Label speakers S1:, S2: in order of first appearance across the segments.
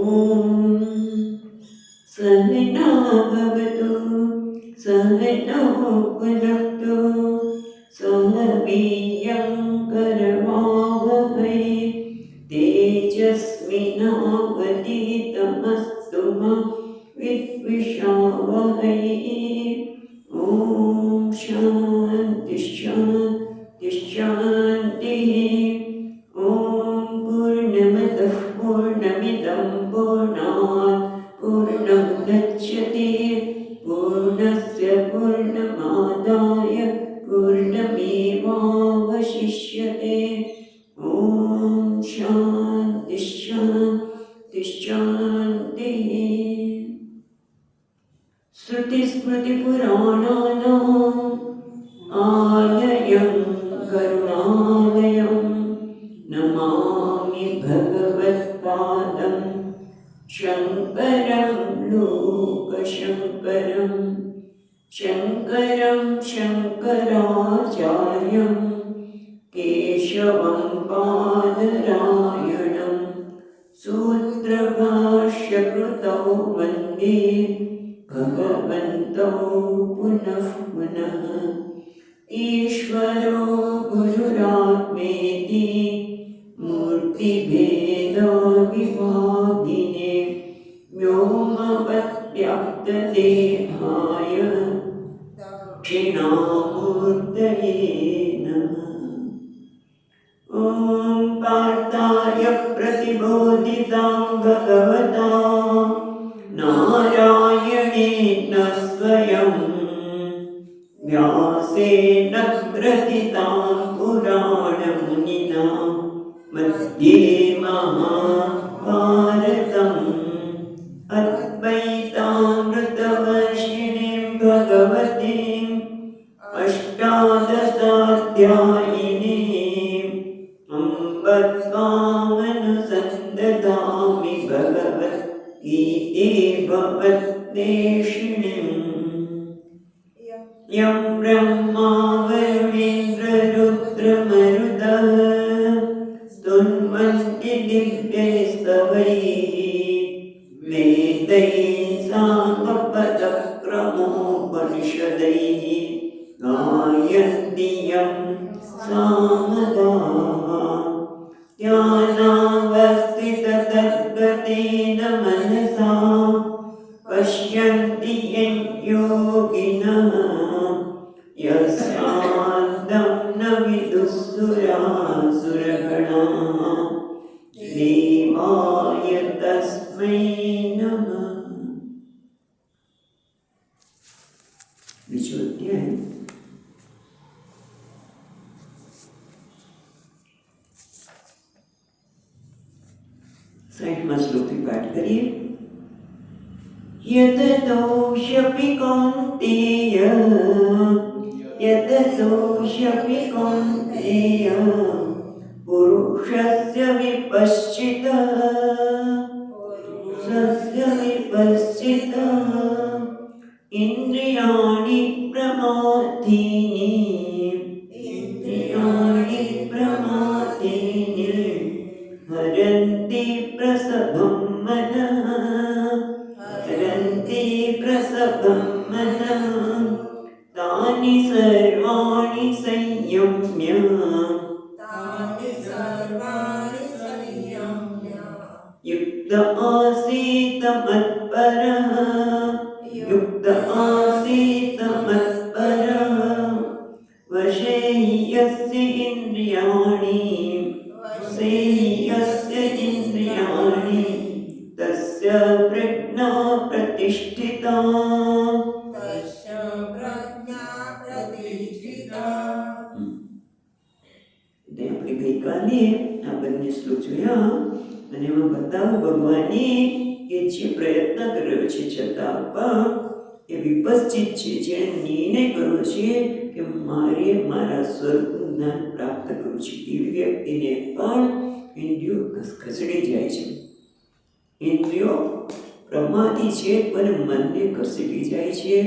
S1: ॐ सहना भवतु सहनौ भुनक्तु सह वीर्यं करवावहै तेजस्विनावधीतमस्तु मा विद्विषावहै। ॐ शान्ति शान्ति शान्तिः। ॐ पूर्णमदः पूर्णमिदं पूर्णात् पूर्णमुदच्यते पूर्णस्य पूर्णमादाय पूर्णमेवावशिष्यते। ॐ शान्ति शान्ति शान्तिः। श्रुतिस्मृतिपुराणानाम् आलयं करुणालयं नमामि भगवत्पादं शङ्करं लोकशङ्करं शङ्करं शङ्कराचार्यं केशवं बादरायणं सूत्रभाष्यकृतौ वन्दे भगवन्तौ पुनः पुनः। ईश्वरो गुरुरात्मेति मूर्तिभेदविभागिने व्योमवद्व्याप्तदेहाय दक्षिणामूर्तये नमः। ॐ पार्थाय प्रतिबोधितां भगवता नारायणेन स्वयं व्यासेन ग्रथितां पुराणमुनिना मध्ये महाभारतम् अद्वैतामृतवर्षिणीं भगवतीम् अष्टादशाध्यायिनीम् अम्ब त्वामनुसन्दधामि भगवद्गीते भगवद्वेषिणीम्। यं ब्रह्मा वरुणेन्द्ररुद्रमरुतः स्तुन्वन्ति दिव्यैस्तवैः वेदैः सामपदक्रमोपनिषदैः गायन्ति यं सामगाः। ध्यानावस्थिततद्गतेन मनसा पश्यन्ति यं योगिनः यस्यान्तं न विदुःसुरासुरगणाः देवाय तस्मै नमः। બીજો અધ્યાય સાઈઠમાં શ્લોકથી પાઠ કરીએ। यततोष्यपि कौन्तेय यततोष्यपि कौन्तेय पुरुषस्य विपश्चितः इन्द्रियाणि प्रमाथीनि हरन्ति प्रसभं मनः तानि सर्वाणि संयम्य युक्त आसीत मत्परः वशे यस्य इन्द्रियाणि तस्य प्रज्ञा प्रतिष्ठिता। આપણે ગઈકાલે આ બંને શ્લોક જોયા અને એમાં બતાવું ભગવાને કે જે પ્રયત્ન કર્યો છે છતાં પણ એ વિપશ્ચિત છે, જેણે નિર્ણય કર્યો છે કે મારે મારા સ્વરૂપનું જ્ઞાન પ્રાપ્ત કરવું છે, એવી વ્યક્તિને પણ ઇન્દ્રિયો ખસડી જાય છે। ઇન્દ્રિયો પ્રમાદી છે પણ મનને ખસેડી જાય છે।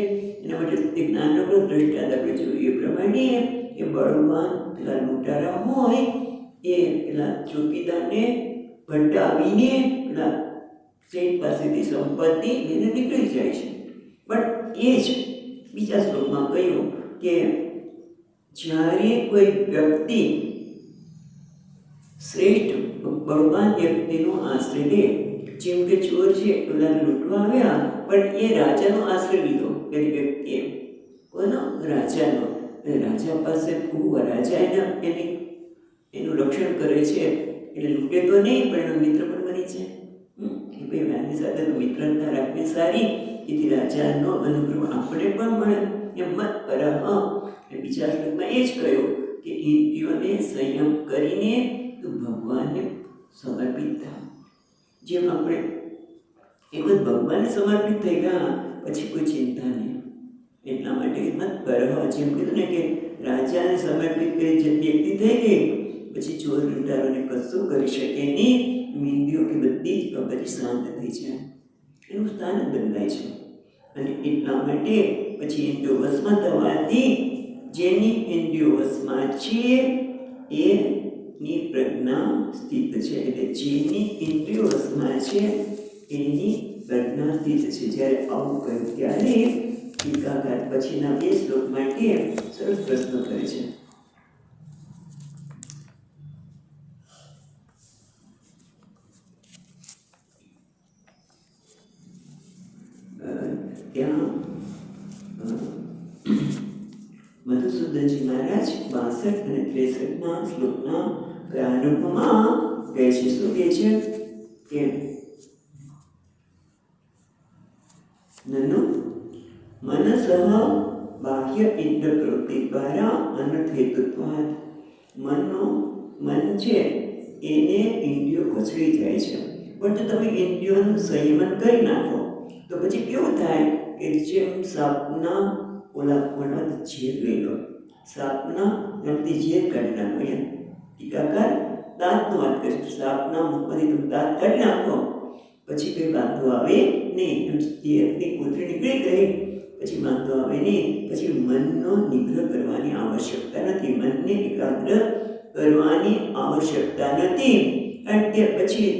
S1: એના માટે એક નાનકડો દ્રષ્ટાંત આપણે જોયું એ પ્રમાણે એ બળવાન પેલા લૂંટારા હોય એ પેલા ચોકીદારને ભટકાવીને પેલા શેઠ પાસેથી સંપત્તિ લઈને નીકળી જાય છે. પણ એ જ બીજા શ્લોકમાં કહ્યું કે જ્યારે કોઈ વ્યક્તિ શ્રેષ્ઠ બળવાન વ્યક્તિનો આશ્રય લે, જેમ કે ચોર છે ઓલાને લૂંટવા આવ્યા પણ એ રાજાનો આશ્રય લીધો પેલી વ્યક્તિએ. કોનો? રાજાનો. રાજા પાસે રાજા એનું રક્ષણ કરે છે એટલે લૂંટે તો નહીં પણ એનો મિત્ર પણ બની છે. કે ભાઈ મારી સાથે તો મિત્રતા રાખવી સારી, એથી રાજાનો અનુગ્રહ આપણે પણ મળે એમ મત પર. બીજા શ્લોકમાં એ જ કહ્યું કે ઇન્દ્રિયોને સંયમ કરીને ભગવાનને સમર્પિત થાવ. જેમ આપણે એક વખત ભગવાનને સમર્પિત થઈ ગયા પછી કોઈ ચિંતા નહીં. એટલા માટે મત પર જેમ કીધું ને કે રાજાને સમર્પિત કરી જે વ્યક્તિ થઈ ગઈ પછી ચોર લૂંટારોને કશું કરી શકે નહીં. ઇન્દ્રિયો કે બધી જ પછી શાંત થઈ જાય, એનું સ્થાન જ બદલાય છે. અને એટલા માટે પછી ઇન્દ્રિયો વશમાં થવાથી જેની ઇન્દ્રિયો વશમાં છે એની પ્રજ્ઞા સ્થિત છે. એટલે જેની ઇન્દ્રિયો વશમાં છે એની પ્રજ્ઞા સ્થિત છે. જ્યારે આવું કહ્યું ત્યારે ટીકાકાર પછીના 2 શ્લોક માટે સરસ પ્રશ્ન કરે છે. ત્યાં મધુસૂદનજી મહારાજ 62 અને 63ના શ્લોકના પ્રારંભમાં કહે છે. શું કહે છે કે નનુ મનસઃ બાહ્ય ઇન્દ્ર પ્રવૃત્તિ દ્વારા અનર્થહેતુત્વાદ. મન છે એને ઇન્દ્રિયો કચડી જાય છે. પણ જો તમે ઇન્દ્રિયોનું સંયમન કરી નાખો તો પછી કેવું થાય કે જેમ સાપના ઓલા મળવાથી ઝેર લઈ લો, સાપના એમથી ઝેર કાઢી નાખો. એમ ટીકાકાર દાંતનો વાત કરે છે. સાપના મુખમાંથી તમે દાંત કાઢી નાખો પછી કંઈ વાંધો આવે નહીં. એમ ઝેરની કોથળી નીકળી ગઈ પછી વાંધો આવે નહીં. પછી મનનો નિગ્રહ કરવાની આવશ્યકતા નથી, મનને એકાગ્ર કરવાની આવશ્યકતા નથી. કારણ કે પછી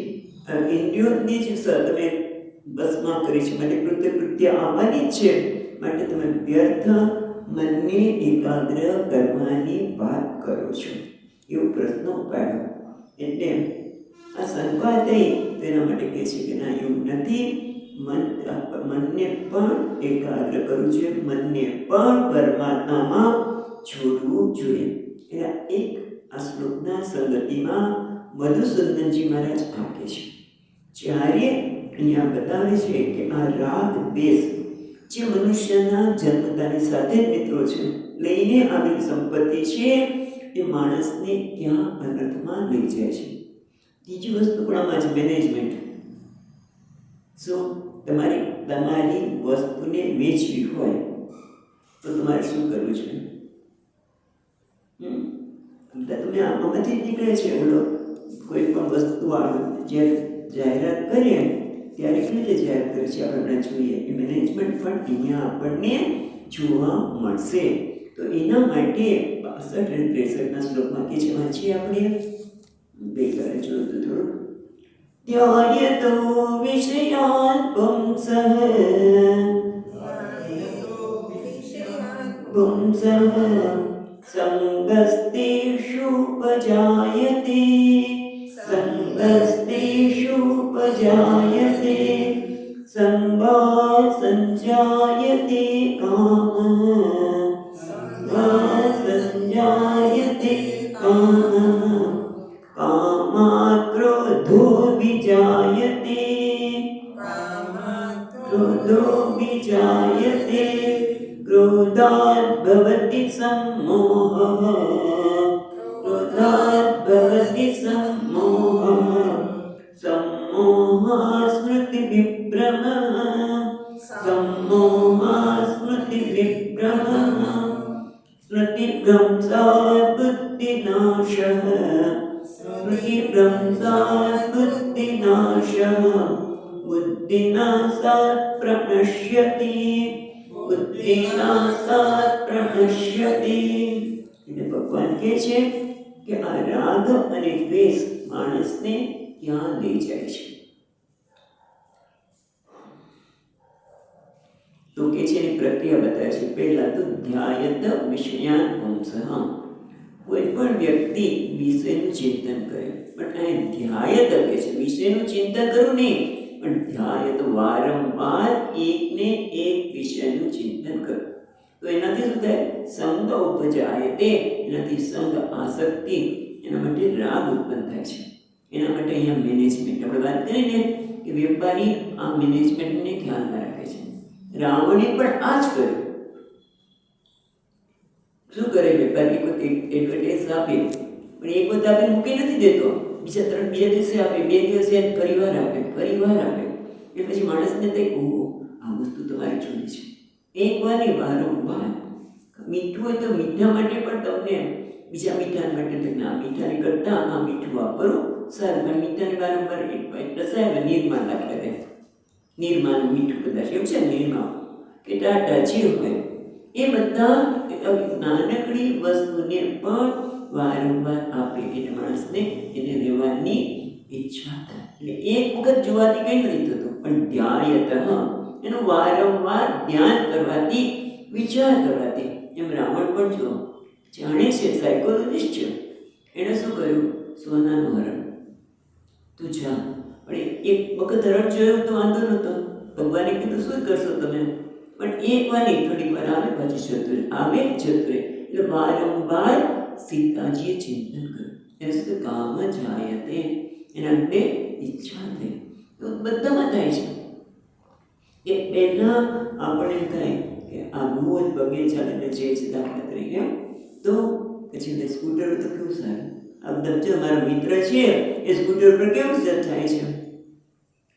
S1: ઇન્દ્રિયોની જ તમે બસમાં કરી છે માટે કૃત્ય આવવાની જ છે. માટે તમે વ્યર્થ મનને એકાગ્ર કરવાની વાત કરો છો એવો પ્રશ્ન ઉપાડ્યો. એટલે આ શંકા થઈ તો એના માટે કહે છે કે ના એવું નથી. મનને પણ એકાગ્ર કરવું જોઈએ, મનને પણ પરમાત્મામાં છોડવું જોઈએ. એટલે એક આ શ્લોકના સંગતિમાં મધુસૂદનજી મહારાજ આપે છે. જ્યારે અહીંયા બતાવે છે કે આ રાગ દ્વેષ જે મનુષ્યના જન્મતાની સાથે જ મિત્રો છે, લઈને આવેલી સંપત્તિ છે, એ માણસને ક્યાં અનર્થમાં લઈ જાય છે. ત્રીજી વસ્તુ પણ આમાં છે મેનેજમેન્ટ. શું તમારી વસ્તુને વેચવી હોય તો તમારે શું કરવું છે? તમે આમાંથી જ નીકળે છે. ઓલો કોઈ પણ વસ્તુ જે જાહેરાત કરીએ ત્યારે કેવી રીતે જાહેર કરે છે આપણે જોઈએ. એ મેનેજમેન્ટ પણ અહીંયા આપણને જોવા મળશે. તો એના માટે 62 અને 63ના શ્લોકમાં કે છે વાંચીએ આપણે. બેકાર જોયું થોડુંક. ધ્યાયતો વિષયાન પુંસઃ સંગસ્તેષુપજાયતે સંગાत् સંજાયતે કામાत् ક્રોધો વિજાયતે ક્રોધાत् ભવતિ सम्मोहः सम्मोहः स्मृतिविभ्रमः स्मृतिभ्रंशात् बुद्धिनाशः बुद्धिनाशात् प्रणश्यति એટલે ભગવાન કહે છે કે આ રાગ અને દ્વેષ માણસને ક્યાં લઈ જાય છે. તો કે છે એની પ્રક્રિયા બતાવે છે. પહેલા તો ધ્યાયત વિષયાન પુંસઃ, કોઈ પણ વ્યક્તિ વિષયનું ચિંતન કરે. પણ અહીં ધ્યાયત કે છે, વિષયનું ચિંતન કરવું નહીં, પણ ધ્યાયત વારંવાર એકને એક વિષયનું ચિંતન કરવું. તો એનાથી શું થાય? સંગ ઉપજાય તે, એનાથી સંગ આસક્તિ, એના માટે રાગ ઉત્પન્ન થાય છે. એના માટે અહીંયા મેનેજમેન્ટ આપણે વાત કરીને કે વેપારી આ મેનેજમેન્ટને ખ્યાલમાં રાખે છે. રાવણે પણ આ જ કર્યું. શું કરે વેપારી? એક વખત એડવર્ટાઇઝ આપે, પણ એક વખત આપે મૂકી નથી દેતો, બીજા દિવસે આપે, 2 દિવસે ફરીવાર આપે. એ પછી માણસને થાય ઓહો આ વસ્તુ તમારી જૂની છે. એક વાર નહીં, વારંવાર. મીઠું હોય તો મીઠા માટે પણ તમને બીજા મીઠા માટે ના, મીઠાની કરતાં આ મીઠું વાપરો સારું. પણ મીઠાને વારંવાર એટલે સાહેબ નિરમા નાખે દે, નિરમાનું મીઠું કદાચ એવું છે, નિરમા કે ટાટા જે હોય એ બધા નાનકડી વસ્તુને પણ વારંવાર આપે એટલે માણસને એને રહેવાની ઈચ્છા થાય. એટલે એક વખત જોવાથી કંઈ નથી થતું, પણ ધ્યાયત એનું વારંવાર ધ્યાન કરવાથી, વિચાર કરવાથી. એમ રાવણ પણ જો જાણે છે, સાયકોલોજીસ્ટ છે, એણે શું કર્યું? સોનાનું હરણ. તું જા. પણ એક વખત હરણ જોયું તો વાંધો નહોતો, ભગવાને કીધું શું કરશો તમે? પણ એક વાર નહીં, થોડીક વાર આવે પછી જતું રહે, આવે જતું રહે. એટલે વારંવાર સીતાજીએ ચિંતન કર્યું. એને શું કામ જાય તે, એના અંતે ઈચ્છા થઈ. તો બધામાં થાય છે કે પહેલાં આપણે એમ થાય કે આ રોજ બગીચા અને જે છે દાખલા તરીકે, તો પછી સ્કૂટર તો કેવું સારું. આ બધા જો મારા મિત્ર છે એ સ્કૂટર પર કેવું સેટ થાય છે,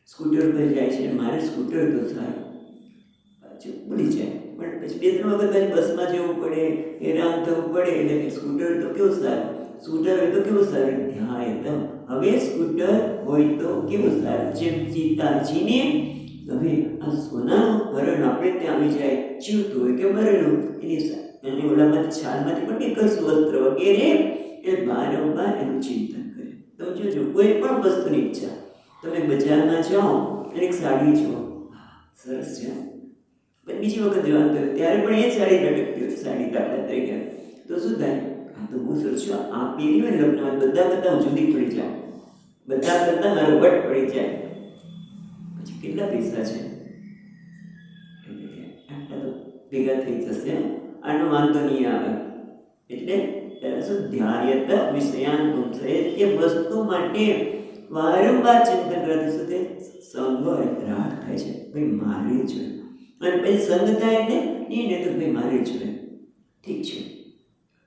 S1: સ્કૂટર પર જાય છે, મારે સ્કૂટર તો સારું, પાછું ભૂલી જાય. પણ પછી 2-3 વખત પછી બસમાં જવું પડે, હેરાન થવું પડે, એટલે કે સ્કૂટર તો કેવું સારું, સ્કૂટર હોય તો કેવું સારું. ધ્યાન હવે સ્કૂટર હોય તો કેવું સારું. જેમ સીતાજીને હવે આ સોનાનું હરણ આપણે ત્યાં આવી જાય, જીવતું હોય કે મરેલું, એની ઓલામાંથી છાલમાંથી પણ નીકળશું વસ્ત્ર વગેરે, એ વારંવાર એનું ચિંતન કરે. તમે જોજો કોઈ પણ વસ્તુની ઈચ્છા, તમે બજારમાં જાઓ અને એક સાડી જુઓ, સરસ છે, પણ બીજી વખત જવાનું થયું ત્યારે પણ એ જ સાડી લટકતી હોય, સાડી દાખલા તરીકે, તો શું થાય? આ તો બહુ સરસ છે, આ પહેરી હોય લગ્નમાં બધા કરતાં હું જુદી પડી જાઉં, બધા કરતાં મારો વટ પડી જાય. પછી કેટલા પૈસા છે, આટલા તો ભેગા થઈ જશે, આનો વાંધો નહીં આવે. એટલે શું? ધ્યાયત વિષયાન પુંસઃ, એ વસ્તુ માટે વારંવાર ચિંતન કરતી સુધી સંગ રાગ થાય છે, ભાઈ મારે જોઈએ. અને પછી સંગ થાય એટલે એને તો ભાઈ મારે જોઈએ, ઠીક છે.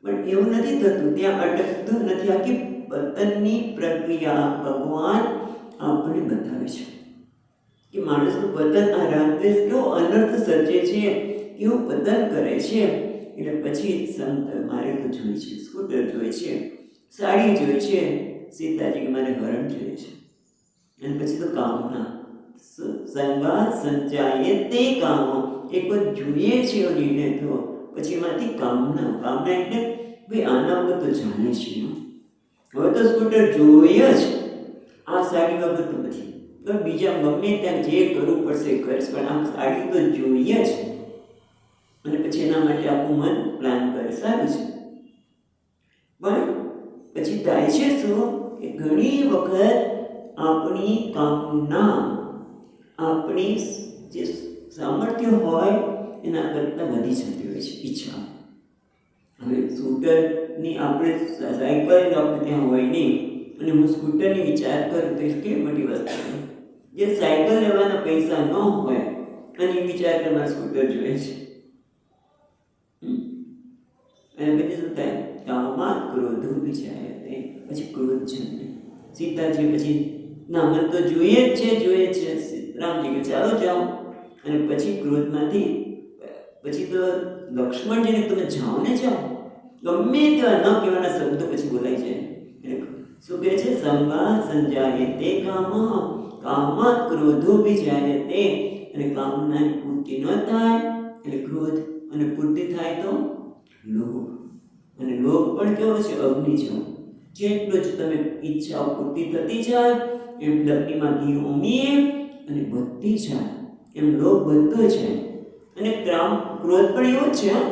S1: પણ એવું નથી થતું, ત્યાં અટકતું નથી. આખી પતનની પ્રક્રિયા ભગવાન આપણને બતાવે છે કે માણસનું પતન, આ રાગદ્વેષ કેવો અનર્થ સર્જે છે, કેવું પતન કરે છે. એટલે પછી સંત મારે તો જોઈએ છે, સ્કૂટર જોઈએ છે, સાડી જોઈએ છે, સીતાજી મારે હરણ જોઈએ છે. અને પછી તો કામના સંગા સંચાયે તે કામ, એક વાર જોઈએ છે એવો નિર્ણય થયો, પછી એમાંથી કામના એટલે ભાઈ આના વગર તો જાણે છે, હવે તો સ્કૂટર જોઈએ જ, આ સાડી વગર તો પછી તો બીજા ગમે ત્યાં જે કરવું પડશે કરીશ, પણ આ સાડી તો જોઈએ જ. અને પછી એના માટે આખું મન પ્લાન કરે, સારું છે. પણ પછી થાય છે શું કે ઘણી વખત આપણી કામના, આપણી જે સામર્થ્ય હોય એના કરતાં વધી જતી હોય છે ઈચ્છા. હવે સ્કૂટરની આપણે સાયકલ આપણે ત્યાં હોય નહીં, અને હું સ્કૂટરની વિચાર કરું તો એ કેવી મોટી વસ્તુ છે. જે સાયકલ લેવાના પૈસા ન હોય અને એ વિચાર કરવા સ્કૂટર જોઈએ છે. અને પછી શું થાય? કામમાં ક્રોધો વિચાર્યતે, પછી ક્રોધ જન્મે. સીતાજી પછી ના મને તો જોઈએ જ છે. રામજી કે ચાલો જાઓ. અને પછી ક્રોધમાંથી પછી તો લક્ષ્મણજીને તમે જાઓ ને જાઓ, ગમે તેવા ન કહેવાના શબ્દો પછી બોલાઈ જાય. શું કહે છે? સંગા સંજાયતે કામ, કામમાં ક્રોધો વિજાયતે. અને કામનાની પૂર્તિ ન થાય એટલે ક્રોધ, અને પૂર્તિ થાય તો લોભ. અને લોભ પણ કેવો છે? અગ્નિ જેવો. જેટલું જ તમે ઈચ્છાઓ પૂર્તિ થતી જાય એમ લગ્નીમાં ઘી ઉમીએ અને વધતી જાય, એમ લોભ વધતો જાય. અને ક્રોધ પણ એવો જ છે હા.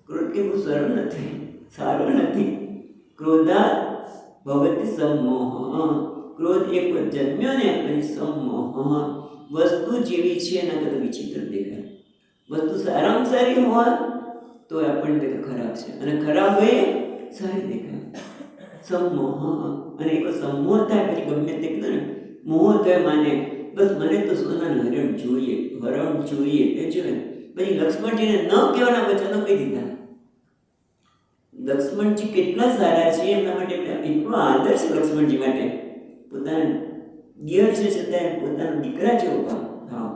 S1: ક્રોધ કે બહુ સરળ નથી, સારો નથી. ક્રોધાત ભવતિ સંમોહ. ક્રોધ એક વાર જન્મ્યો ને પછી સંમોહ. વસ્તુ જેવી છે એના કરતાં વિચિત્ર દેખાય. વસ્તુ સારામાં સારી હોય તો આપણને ખરાબ છે, અને ખરાબ હોય સારી દેખાય. સંમોહ. અને એક સંમોહ થાય પછી ગમે તે કીધું ને મોહ થાય માને બસ મને તો સોનાનું હરણ જોઈએ, હરણ જોઈએ એ જોઈએ. પછી લક્ષ્મણજીને ન કહેવાના વચનો કહી દીધા. લક્ષ્મણજી કેટલા સારા છે, એમના માટે એટલો આદર છે લક્ષ્મણજી માટે. પોતાના દિયર છે છતાં પોતાના દીકરા જેવો ભાવ.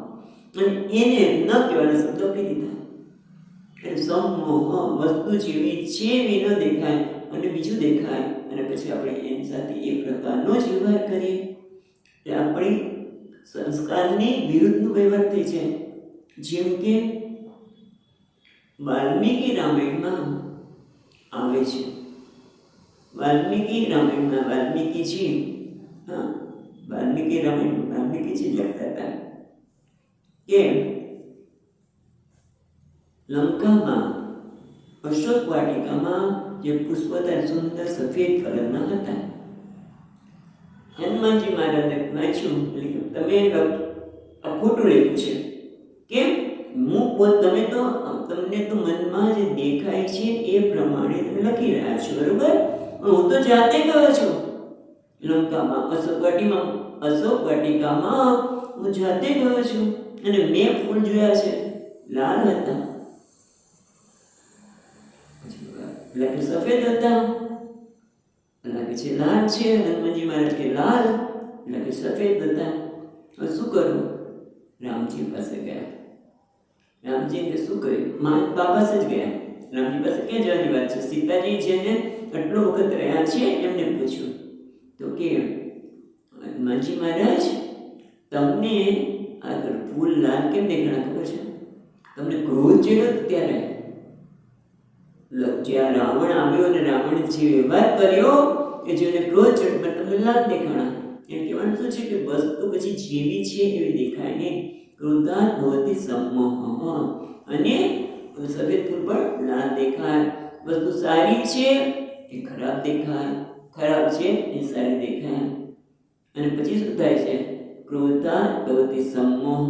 S1: અને એને ન કહેવાના શબ્દો કહી દીધા. એટલે સંમોહ વસ્તુ જેવી છે એવી ન દેખાય અને બીજું દેખાય, અને પછી આપણે એની સાથે એ પ્રકારનો જ વ્યવહાર કરીએ એટલે આપણી સંસ્કારની વિરુદ્ધનો વ્યવહાર થઈ જાય. જેમ કે વાલ્મીકી રામાયણમાં આવે છે. વાલ્મીકી રામાયણમાં વાલ્મીકીજી વાલ્મીકીજી લખતા હતા કે લંકામાં અશોક વાટિકામાં જે પુષ્પો હતા સુંદર સફેદ કલરના હતા. હનુમાનજી મહારાજને વાંચ્યું એટલે તમે આ ખોટું લખ્યું છે. કેમ? તમને તો મનમાં જે દેખાય છે એ પ્રમાણે તમે લખી રહ્યા છો, બરોબર? હું તો જાતે ગયો છું લંકામાં, અશોક વાટિકામાં હું જાતે ગયો છું અને મેં ફૂલ જોયા છે, લાલ હતા. એટલે કે સફેદ હતા, લાગે છે લાલ છે. હનુમાનજી મહારાજ કે લાલ, એટલે કે સફેદ હતા. હવે શું કરું? રામજી પાસે ગયા. રામજીને શું કર્યું? બા પાસે જ ગયા. રામજી પાસે ક્યાં જવાની વાત છે? સીતાજી જેને આટલો વખત રહ્યા છે એમને પૂછ્યું તો કે હનુમાનજી મહારાજ તમને આગળ ફૂલ લાલ કેમ દેખાણા ખબર છે? તમને ક્રોધ ચડ્યો ત્યારે જ્યાં રાવણ આવ્યો અને રાવણે જે વ્યવહાર કર્યો એ જેને ક્રોધ ચડ્યો પણ તમને લાલ દેખાણા. એમ કહેવાનું શું છે કે વસ્તુ પછી જેવી છે એવી દેખાય નહીં. ક્રોધાત ભવતિ સંમોહ. અને સફેદ ફૂલ પણ લાલ દેખાય. વસ્તુ સારી છે એ ખરાબ દેખાય, ખરાબ છે એ સારી દેખાય. અને પછી શું થાય છે? ક્રોધાત ભવતિ સંમોહ.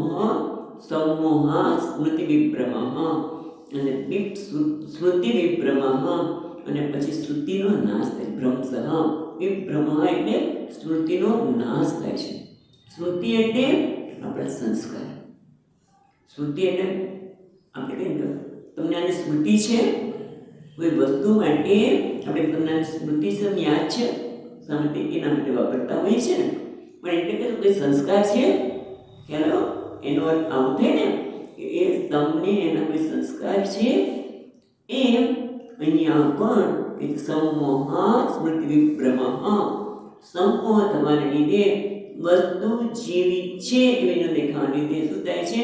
S1: સંમોહા સ્મૃતિ વિભ્રમઃ. અને સ્મૃતિ વિભ્રમઃ. અને પછી સ્મૃતિનો નાશ થાય. ભ્રંશ વિભ્રમઃ એટલે સ્મૃતિનો નાશ થાય છે. સ્મૃતિ એટલે આપણા સંસ્કાર. સ્મૃતિ એટલે આપણે કહીએ તમને આની સ્મૃતિ છે કોઈ વસ્તુ માટે, આપણે તમને આની સ્મૃતિ છે યાદ છે શા માટે? એના માટે વાપરતા હોઈએ છે ને. પણ એટલે કે કોઈ સંસ્કાર છે ખ્યાલ, એનો અર્થ આવું થાય ને કે એ તમને એના કોઈ સંસ્કાર છે. એમ અહીંયા પણ એક સંમોહ સ્મૃતિ વિભ્રમઃ. સંમોહ થવાને લીધે વસ્તુ જેવી છે એવી ન દેખાવાને લીધે શું થાય છે?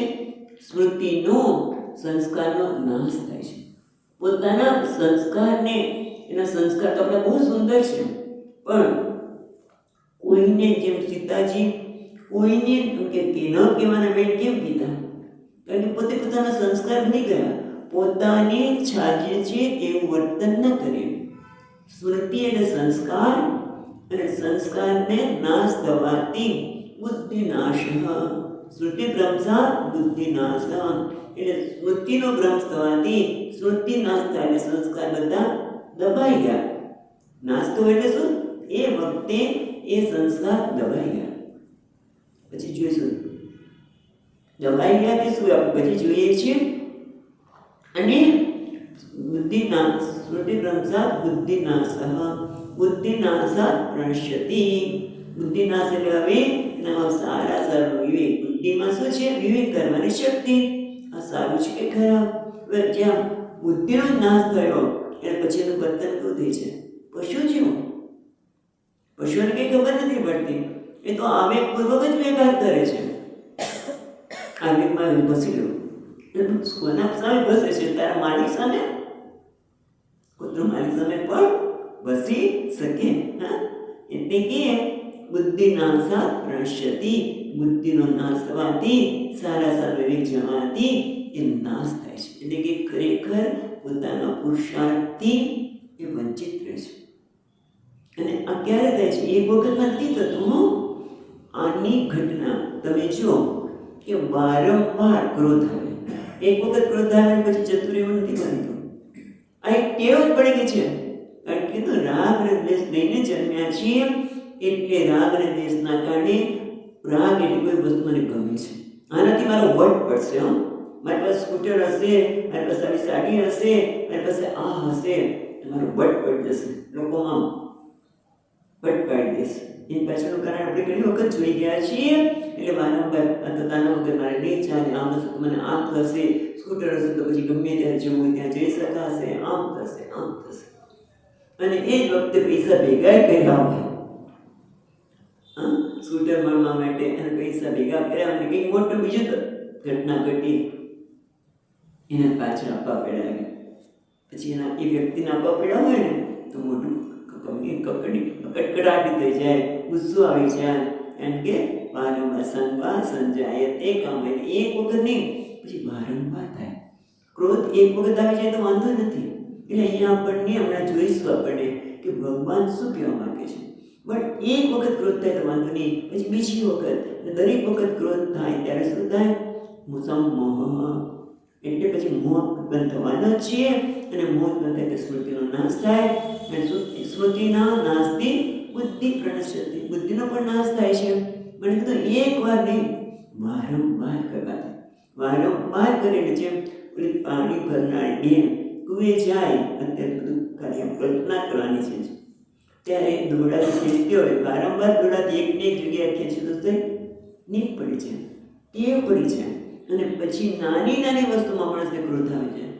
S1: સ્મૃતિનો સંસ્કારનો નાશ થાય છે. પોતાના સંસ્કારને, એના સંસ્કાર તો આપણા બહુ સુંદર છે, પણ કોઈને જેમ સીતાજી કોઈને કે ન કહેવાના બેન કેમ કીધા? કારણ કે પોતે પોતાના સંસ્કાર ભૂલી ગયા. પોતાને છાજે છે એવું વર્તન ન કરે. સ્મૃતિ એટલે સંસ્કાર, અને સંસ્કારને નાશ થવાથી બુદ્ધિ નાશ. સ્મૃતિ ભ્રંશાત બુદ્ધિ નાશ. એટલે સ્મૃતિનો ભ્રંશ થવાથી સ્મૃતિ નાશ થાય એટલે સંસ્કાર બધા દબાઈ ગયા. નાશ તો એટલે શું? એ વખતે એ સંસ્કાર દબાઈ ગયા. પછી જોઈશું દબાઈ ગયા કે શું આપણે પછી જોઈએ છીએ. અને બુદ્ધિનાશ સ્મૃતિ ભ્રંશાત બુદ્ધિનાશ. બુદ્ધિનાશાત પ્રણશ્યતિ. બુદ્ધિનાશ એટલે હવે એનામાં સારા સારું વિવેક. બુદ્ધિમાં શું છે? વિવેક કરવાની શક્તિ. આ સારું છે કે ખરાબ? હવે જ્યાં બુદ્ધિનો જ નાશ થયો એટલે પછી એનું વર્તન કેવું થઈ છે? પશુ જેવું. પશુઓને કંઈ ખબર નથી પડતી, એ તો આવેગપૂર્વક જ વ્યવહાર કરે છે. આવેગમાં બસી લો કોના સામે બસે છે? તારા માલિક સામે. કૂતરો માલિક સામે પણ બસી શકે. એટલે કે બુદ્ધિનાશાત પ્રણશ્યતિ, બુદ્ધિનો નાશ થવાથી, સારા વિવેક જવાથી એ નાશ થાય છે. એટલે કે ખરેખર પોતાના પુરુષાર્થથી એ વંચિત રહે છે. અને આ ક્યારે થાય છે? એક વખતમાં નથી થતું. આની ઘટના તમે જો કે વારંવાર ક્રોધ આવે. એક વખત ક્રોધ આવે પછી જતું રહેવું નથી બનતું. આ એક ટેવ જ પડી ગઈ છે. કારણ કે તો રાગ અને દ્વેષ લઈને જન્મ્યા છીએ, એટલે રાગ અને દ્વેષના કારણે રાગ એટલે કોઈ વસ્તુ મને ગમે છે, આનાથી મારો વટ પડશે. મારી પાસે સ્કૂટર હશે, મારી પાસે આવી સાડી હશે, મારી પાસે આ હશે, મારો વટ પડી જશે, લોકોમાં વટ પાડી દેશે. એની પાછળનું કારણ આપણે ઘણી વખત જોઈ ગયા છીએ. એટલે વારંવાર પોતાના વગર મારે નહીં ચાલે, આમ હશે તો મને આમ થશે, સ્કૂટર હશે તો પછી ગમે ત્યાં જવું ત્યાં જઈ શકાશે, આમ થશે, આમ થશે. અને એ જ વખતે પૈસા ભેગા કર્યા હોય, સ્કૂટર મળવા માટે, અને પૈસા ભેગા કર્યા અને કંઈક મોટું બીજું તો ઘટના ઘટી, એને પાછળ આપવા પડ્યા. પછી એના એ વ્યક્તિને આપવા પડ્યા હોય ને તો મોટું કકડાટી થઈ જાય, ગુસ્સો આવી જાય. કારણ કે વારંવાર સંવાદ સંજાય તે કામ. એક વખત નહીં, પછી વારંવાર થાય. ક્રોધ એક વખત આવી જાય તો વાંધો નથી. એટલે અહીંયા આપણને હમણાં જોઈશું આપણે કે ભગવાન શું કહેવા માંગે છે. બટ એક વખત ક્રોધ થાય તો વાંધો નહીં, પછી બીજી વખત, દરેક વખત ક્રોધ થાય ત્યારે શું થાય? મોહ. એટલે પછી મોહ ઉત્પન્ન થવાનો જ છે. અને મોહ ઉત્પન્ન થાય તો સ્મૃતિનો નાશ થાય. અને સ્મૃતિના નાશથી બુદ્ધિ પ્રણશ્યતિ, બુદ્ધિનો પણ નાશ થાય છે. મને કીધું એક વાર નહીં, વારંવાર કરવાથી. વારંવાર કરીને જેમ પાણી ભરનાર ડેમ કુએ જાય, અત્યારે બધું ખાલી આમ કલ્પના કરવાની છે. ત્યારે દોડાથી ખેંચતી હોય, વારંવાર દોડાથી એકને એક જગ્યાએ ખેંચી તો નીક પડી છે, ટેવ પડી છે. અને પછી નાની નાની વસ્તુમાં માણસને ક્રોધ આવી જાય.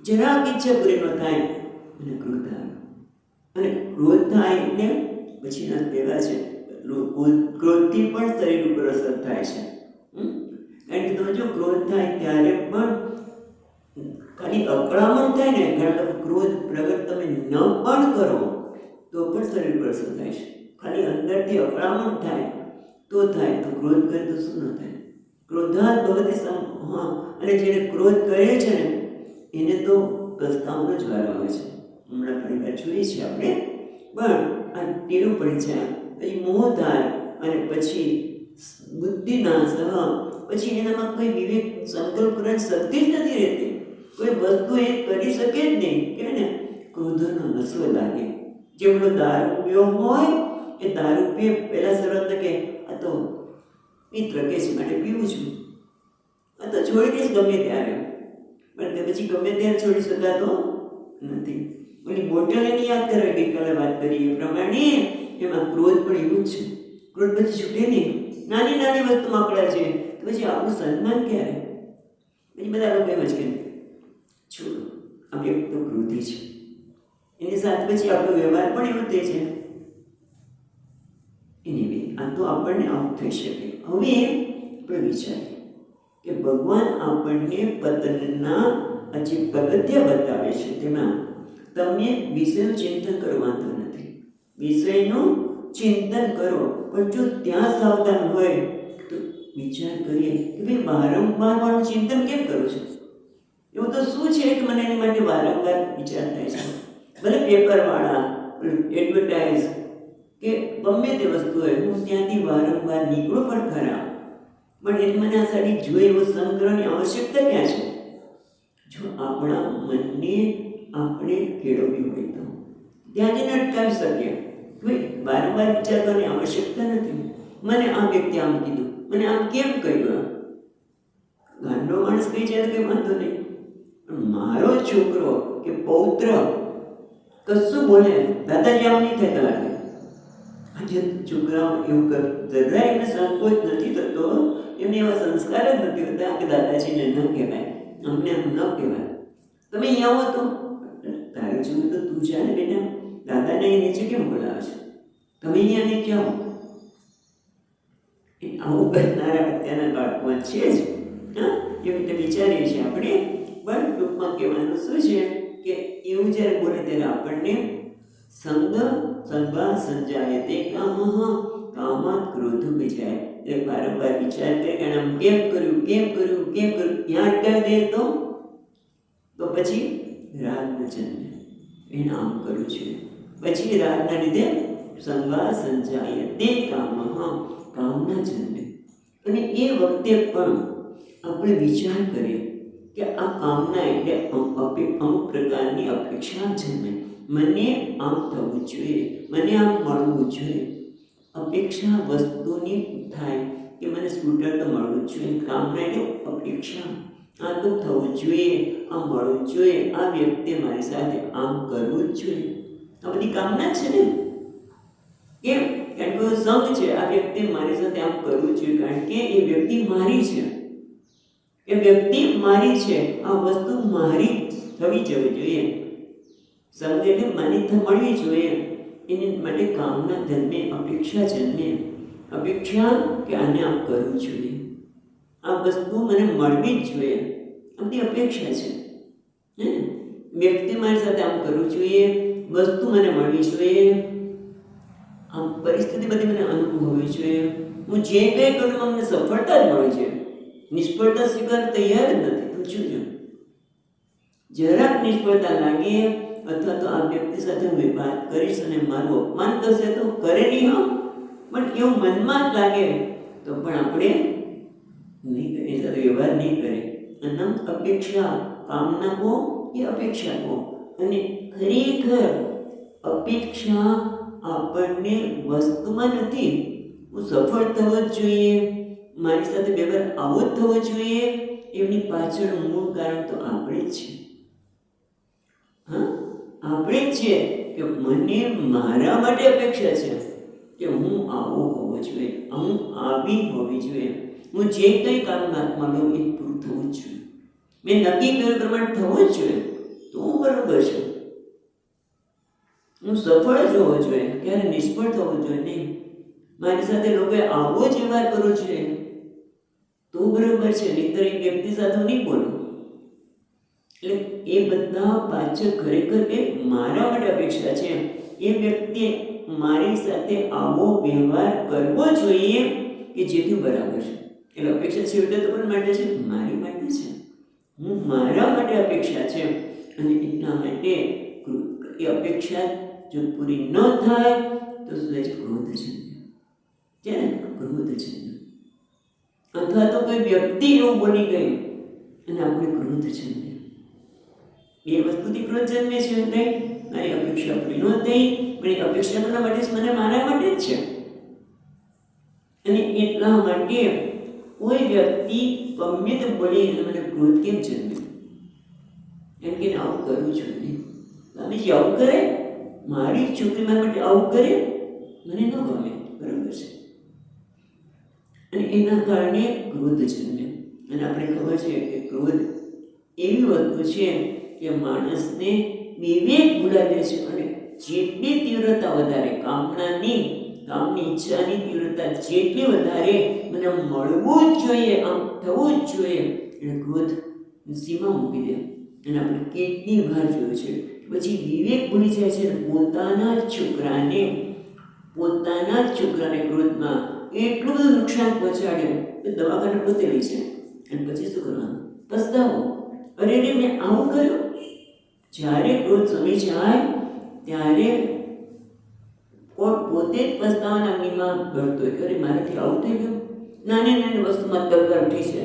S1: જરાક ઈચ્છા પૂરી ન થાય અને ક્રોધ આવે. અને ક્રોધ થાય એટલે પછીના કહેવા છે, ક્રોધથી પણ શરીર ઉપર અસર થાય છે. કારણ કે તમે જો ક્રોધ થાય ત્યારે પણ ખાલી અકળામણ થાય ને, ઘણા લોકો ક્રોધ પ્રગટ તમે ન પણ કરો તો પણ શરીર પર અસર થાય છે. ખાલી અંદરથી અકળામણ થાય તો થાય, તો ક્રોધ કરે તો શું ન થાય? ક્રોધાત ભવતી અને જેને ક્રોધ કરે છે ને એને તો પસ્તાવાનો જ વારો આવે છે. હમણાં ઘણી વાર જોઈએ છીએ આપણે. પણ આ ટેવ પડી જાય, પછી મોહ થાય, અને પછી બુદ્ધિનાશ, પછી એનામાં કોઈ વિવેક સંકલ્પ કરવાની શક્તિ જ નથી રહેતી. કોઈ વસ્તુ એ કરી શકે જ નહીં. કે ને ક્રોધનો નશો લાગે. જેમનો દારૂ પીવો હોય એ દારૂ પીએ પહેલા શરૂઆત કે આ તો મિત્ર કે છે માટે પીવું છું, આ તો છોડી દઈશ ગમે ત્યારે. પણ પછી ગમે ત્યારે છોડી શકાતો નથી. ઓલી બોટલ એની યાદ કરે, ગઈકાલે વાત કરી એ પ્રમાણે એમાં ક્રોધ પણ એવું જ છે. ક્રોધ પછી છૂટે નહીં. નાની નાની વસ્તુમાં પકડાય છે તો પછી આપણું સન્માન ક્યારે? પછી બધા લોકો એમ જ કહે છોડો, આ વ્યક્તિ તો ક્રોધી છે, એની સાથે પછી આપણો વ્યવહાર પણ એવો થઈ છે. એની આ તો આપણને આવું થઈ શકે. હવે આપણે વિચારીએ કે ભગવાન આપણને પતનના જે પગથિયા બતાવે છે તેમાં તમે વિષયનું ચિંતન કરવાનું નથી. વિષયનું ચિંતન કરો, પણ જો ત્યાં સાવધાન હોય તો વિચાર કરીએ કે ભાઈ વારંવાર મારું ચિંતન કેમ કરું છું? એવું તો શું છે કે મને એની માટે વારંવાર વિચાર થાય છે? ભલે પેપરવાળા એડવર્ટાઇઝ કે ગમે તે વસ્તુ હોય, હું ત્યાંથી વારંવાર નીકળું પણ ખરા, પણ એટલે મને આ સાડી જોઈએ એવો સંગ્રહની આવશ્યકતા ક્યાં છે? જો આપણા મનને આપણે કેળવવી હોય તો ત્યાં જઈને અટકાવી શકીએ. ભાઈ વારંવાર વિચાર કરવાની આવશ્યકતા નથી. મને આ વ્યક્તિ આમ કીધું, મને આમ કેમ કહ્યું? ગાંડો માણસ કહી જાય તો કંઈ વાંધો નહીં, પણ મારો છોકરો કે પૌત્ર કશું બોલે, દાદાજી આમ નહીં થાય તમારે. આજે છોકરાઓ એવું જરા એમને સંકોચ નથી થતો, એમને એવા સંસ્કાર જ નથી હોતા કે દાદાજીને ન કહેવાય, અમને એમ ન કહેવાય. તમે અહીંયા આવો તો તારે જેવું તો તું છે ને બેટા, દાદાને એ નીચે કેમ બોલાવે છે? તમે અહીંયા ને ક્યાં આવો? આવું કરનારા અત્યારના બાળકો છે જ. એવી રીતે વિચારીએ છીએ આપણે. પણ ટૂંકમાં કહેવાનું શું છે કે એવું જ્યારે બોલે ત્યારે આપણને સંગા સંજાય તે કામ, કામાત ક્રોધો વિજાય. એટલે વારંવાર વિચાર કરે કે આમ કેમ કર્યું, કેમ કર્યું, કેમ કર્યું, ત્યાં અટકાવી દે તો પછી રાગ ન જન્મે. એને આમ કરવું છે. પછી રાગના લીધે સંગા સંજાય તે કામના જન્મે. અને એ વખતે પણ આપણે વિચાર કરીએ કે આ કામના એટલે અમુક પ્રકારની અપેક્ષા જન્મે. મને આમ થવું જોઈએ, મને આમ મળવું જોઈએ. અપેક્ષા વસ્તુની થાય કે મને સ્કૂટર તો મળવું જ જોઈએ. કામના એટલે અપેક્ષા, આ તો થવું જોઈએ, આ મળવું જોઈએ, આ વ્યક્તિ મારી સાથે આમ કરવું જ જોઈએ. આ બધી કામના છે ને. કેમ? કારણ કે સંગ છે. આ વ્યક્તિ મારી સાથે આમ કરવું જોઈએ કારણ કે એ વ્યક્તિ મારી છે, એ વ્યક્તિ મારી છે, આ વસ્તુ મારી થવી જવી જોઈએ. સંગ એટલે મને મળવી જોઈએ. એની માટે કામના જન્મે, અપેક્ષા જન્મે. અપેક્ષા કે આને આમ કરવું જોઈએ, આ વસ્તુ મને મળવી જ જોઈએ. આ બધી અપેક્ષા છે. વ્યક્તિ મારી સાથે આમ કરવું જોઈએ, વસ્તુ મને મળવી જોઈએ, આમ પરિસ્થિતિ બધી મને અનુકૂળ હોવી જોઈએ. હું જે કંઈ કરું મને સફળતા જ મળે છે. નિષ્ફળતા સ્વીકાર તૈયાર જ નથી. પૂછ્યું જરાક નિષ્ફળતા લાગે અથવા તો આ વ્યક્તિ સાથે હું વાત કરીશ અને મારું અપમાન કરશે તો કરે નહીં, પણ એવું મનમાં જ લાગે તો પણ આપણે નહીં કરે, એ સાથે વ્યવહાર નહીં કરે. અનંત અપેક્ષા, કામના કહો કે અપેક્ષા કહો. અને ખરેખર અપેક્ષા આપણને વસ્તુમાં નથી. હું સફળ થવો જ જોઈએ, મારી સાથે વ્યવહાર આવો જ થવો જોઈએ, એમની પાછળ મૂળ કારણ તો આપણે જ છે. આપણે જ છે કે મને મારા માટે અપેક્ષા છે કે હું આવો હોવો જોઈએ, હું આવી હોવી જોઈએ, હું જે કંઈ કામમાં લઉં એ પૂરું થવું જ જોઈએ, મેં નક્કી કર્યું પ્રમાણે થવું જ જોઈએ, તો હું બરોબર છું. હું સફળ જ હોવો જોઈએ, ક્યારે નિષ્ફળ થવું જોઈએ નહીં. મારી સાથે લોકોએ આવો જ વ્યવહાર કરવો જોઈએ તો બરોબર છે, નહીંતર એક વ્યક્તિ સાથે નહીં બોલું. એટલે એ બધા પાછળ ખરેખર કે મારા માટે અપેક્ષા છે. એ વ્યક્તિ મારી સાથે આવો વ્યવહાર કરવો જોઈએ કે જેથી બરાબર છે. એટલે અપેક્ષા છેવટે તો પણ માટે છે, મારી માટે છે. હું મારા માટે અપેક્ષા છે. અને એટલા માટે એ અપેક્ષા જો પૂરી ન થાય તો શું થાય છે? ક્રોધ છે ને, ક્રોધ છે. અથવા તો કોઈ વ્યક્તિ એવું બની ગયું અને આપણે ક્રોધ છે, એ વસ્તુથી ક્રોધ જન્મે છે. નહીં, મારી અપેક્ષા પૂરી ન થઈ, પણ એ અપેક્ષા કોના માટે છે? મને મારા માટે જ છે. અને એટલા માટે કોઈ વ્યક્તિ ગમે તે બોલી મને ક્રોધ કેમ જન્મે? એમ કે આવું કરવું છું નહીં. તમે જે આવું કરે, મારી છોકરી મારા માટે આવું કરે, મને ન ગમે, બરાબર છે. અને એના કારણે ક્રોધ જન્મે. અને આપણે ખબર છે કે ક્રોધ એવી વસ્તુ છે કે માણસને વિવેક ભૂલાવી દે છે. અને જેટલી તીવ્રતા વધારે કામની ઈચ્છાની તીવ્રતા જેટલી વધારે, મને મળવું જ જોઈએ, આમ થવું જ જોઈએ, એટલે ક્રોધ સીમા મૂકી દે. અને આપણે કેટલી વાર જોયું છે પછી વિવેક ભૂલી જાય છે. પોતાના જ છોકરાને ક્રોધમાં એટલું બધું નુકસાન પહોંચાડ્યું કે દવાખાને પોતે લઈ છે. અને પછી શું કરવાનું? પસ્તાવો. અરે મેં આવું કર્યું. જ્યારે ક્રોધ સમી જાય ત્યારે પોતે જ પસ્તાવાના અગ્નિમાં બળતો હોય. અરે મારાથી આવું થઈ ગયું. નાની નાની વસ્તુમાં તલવાર ઉઠી છે.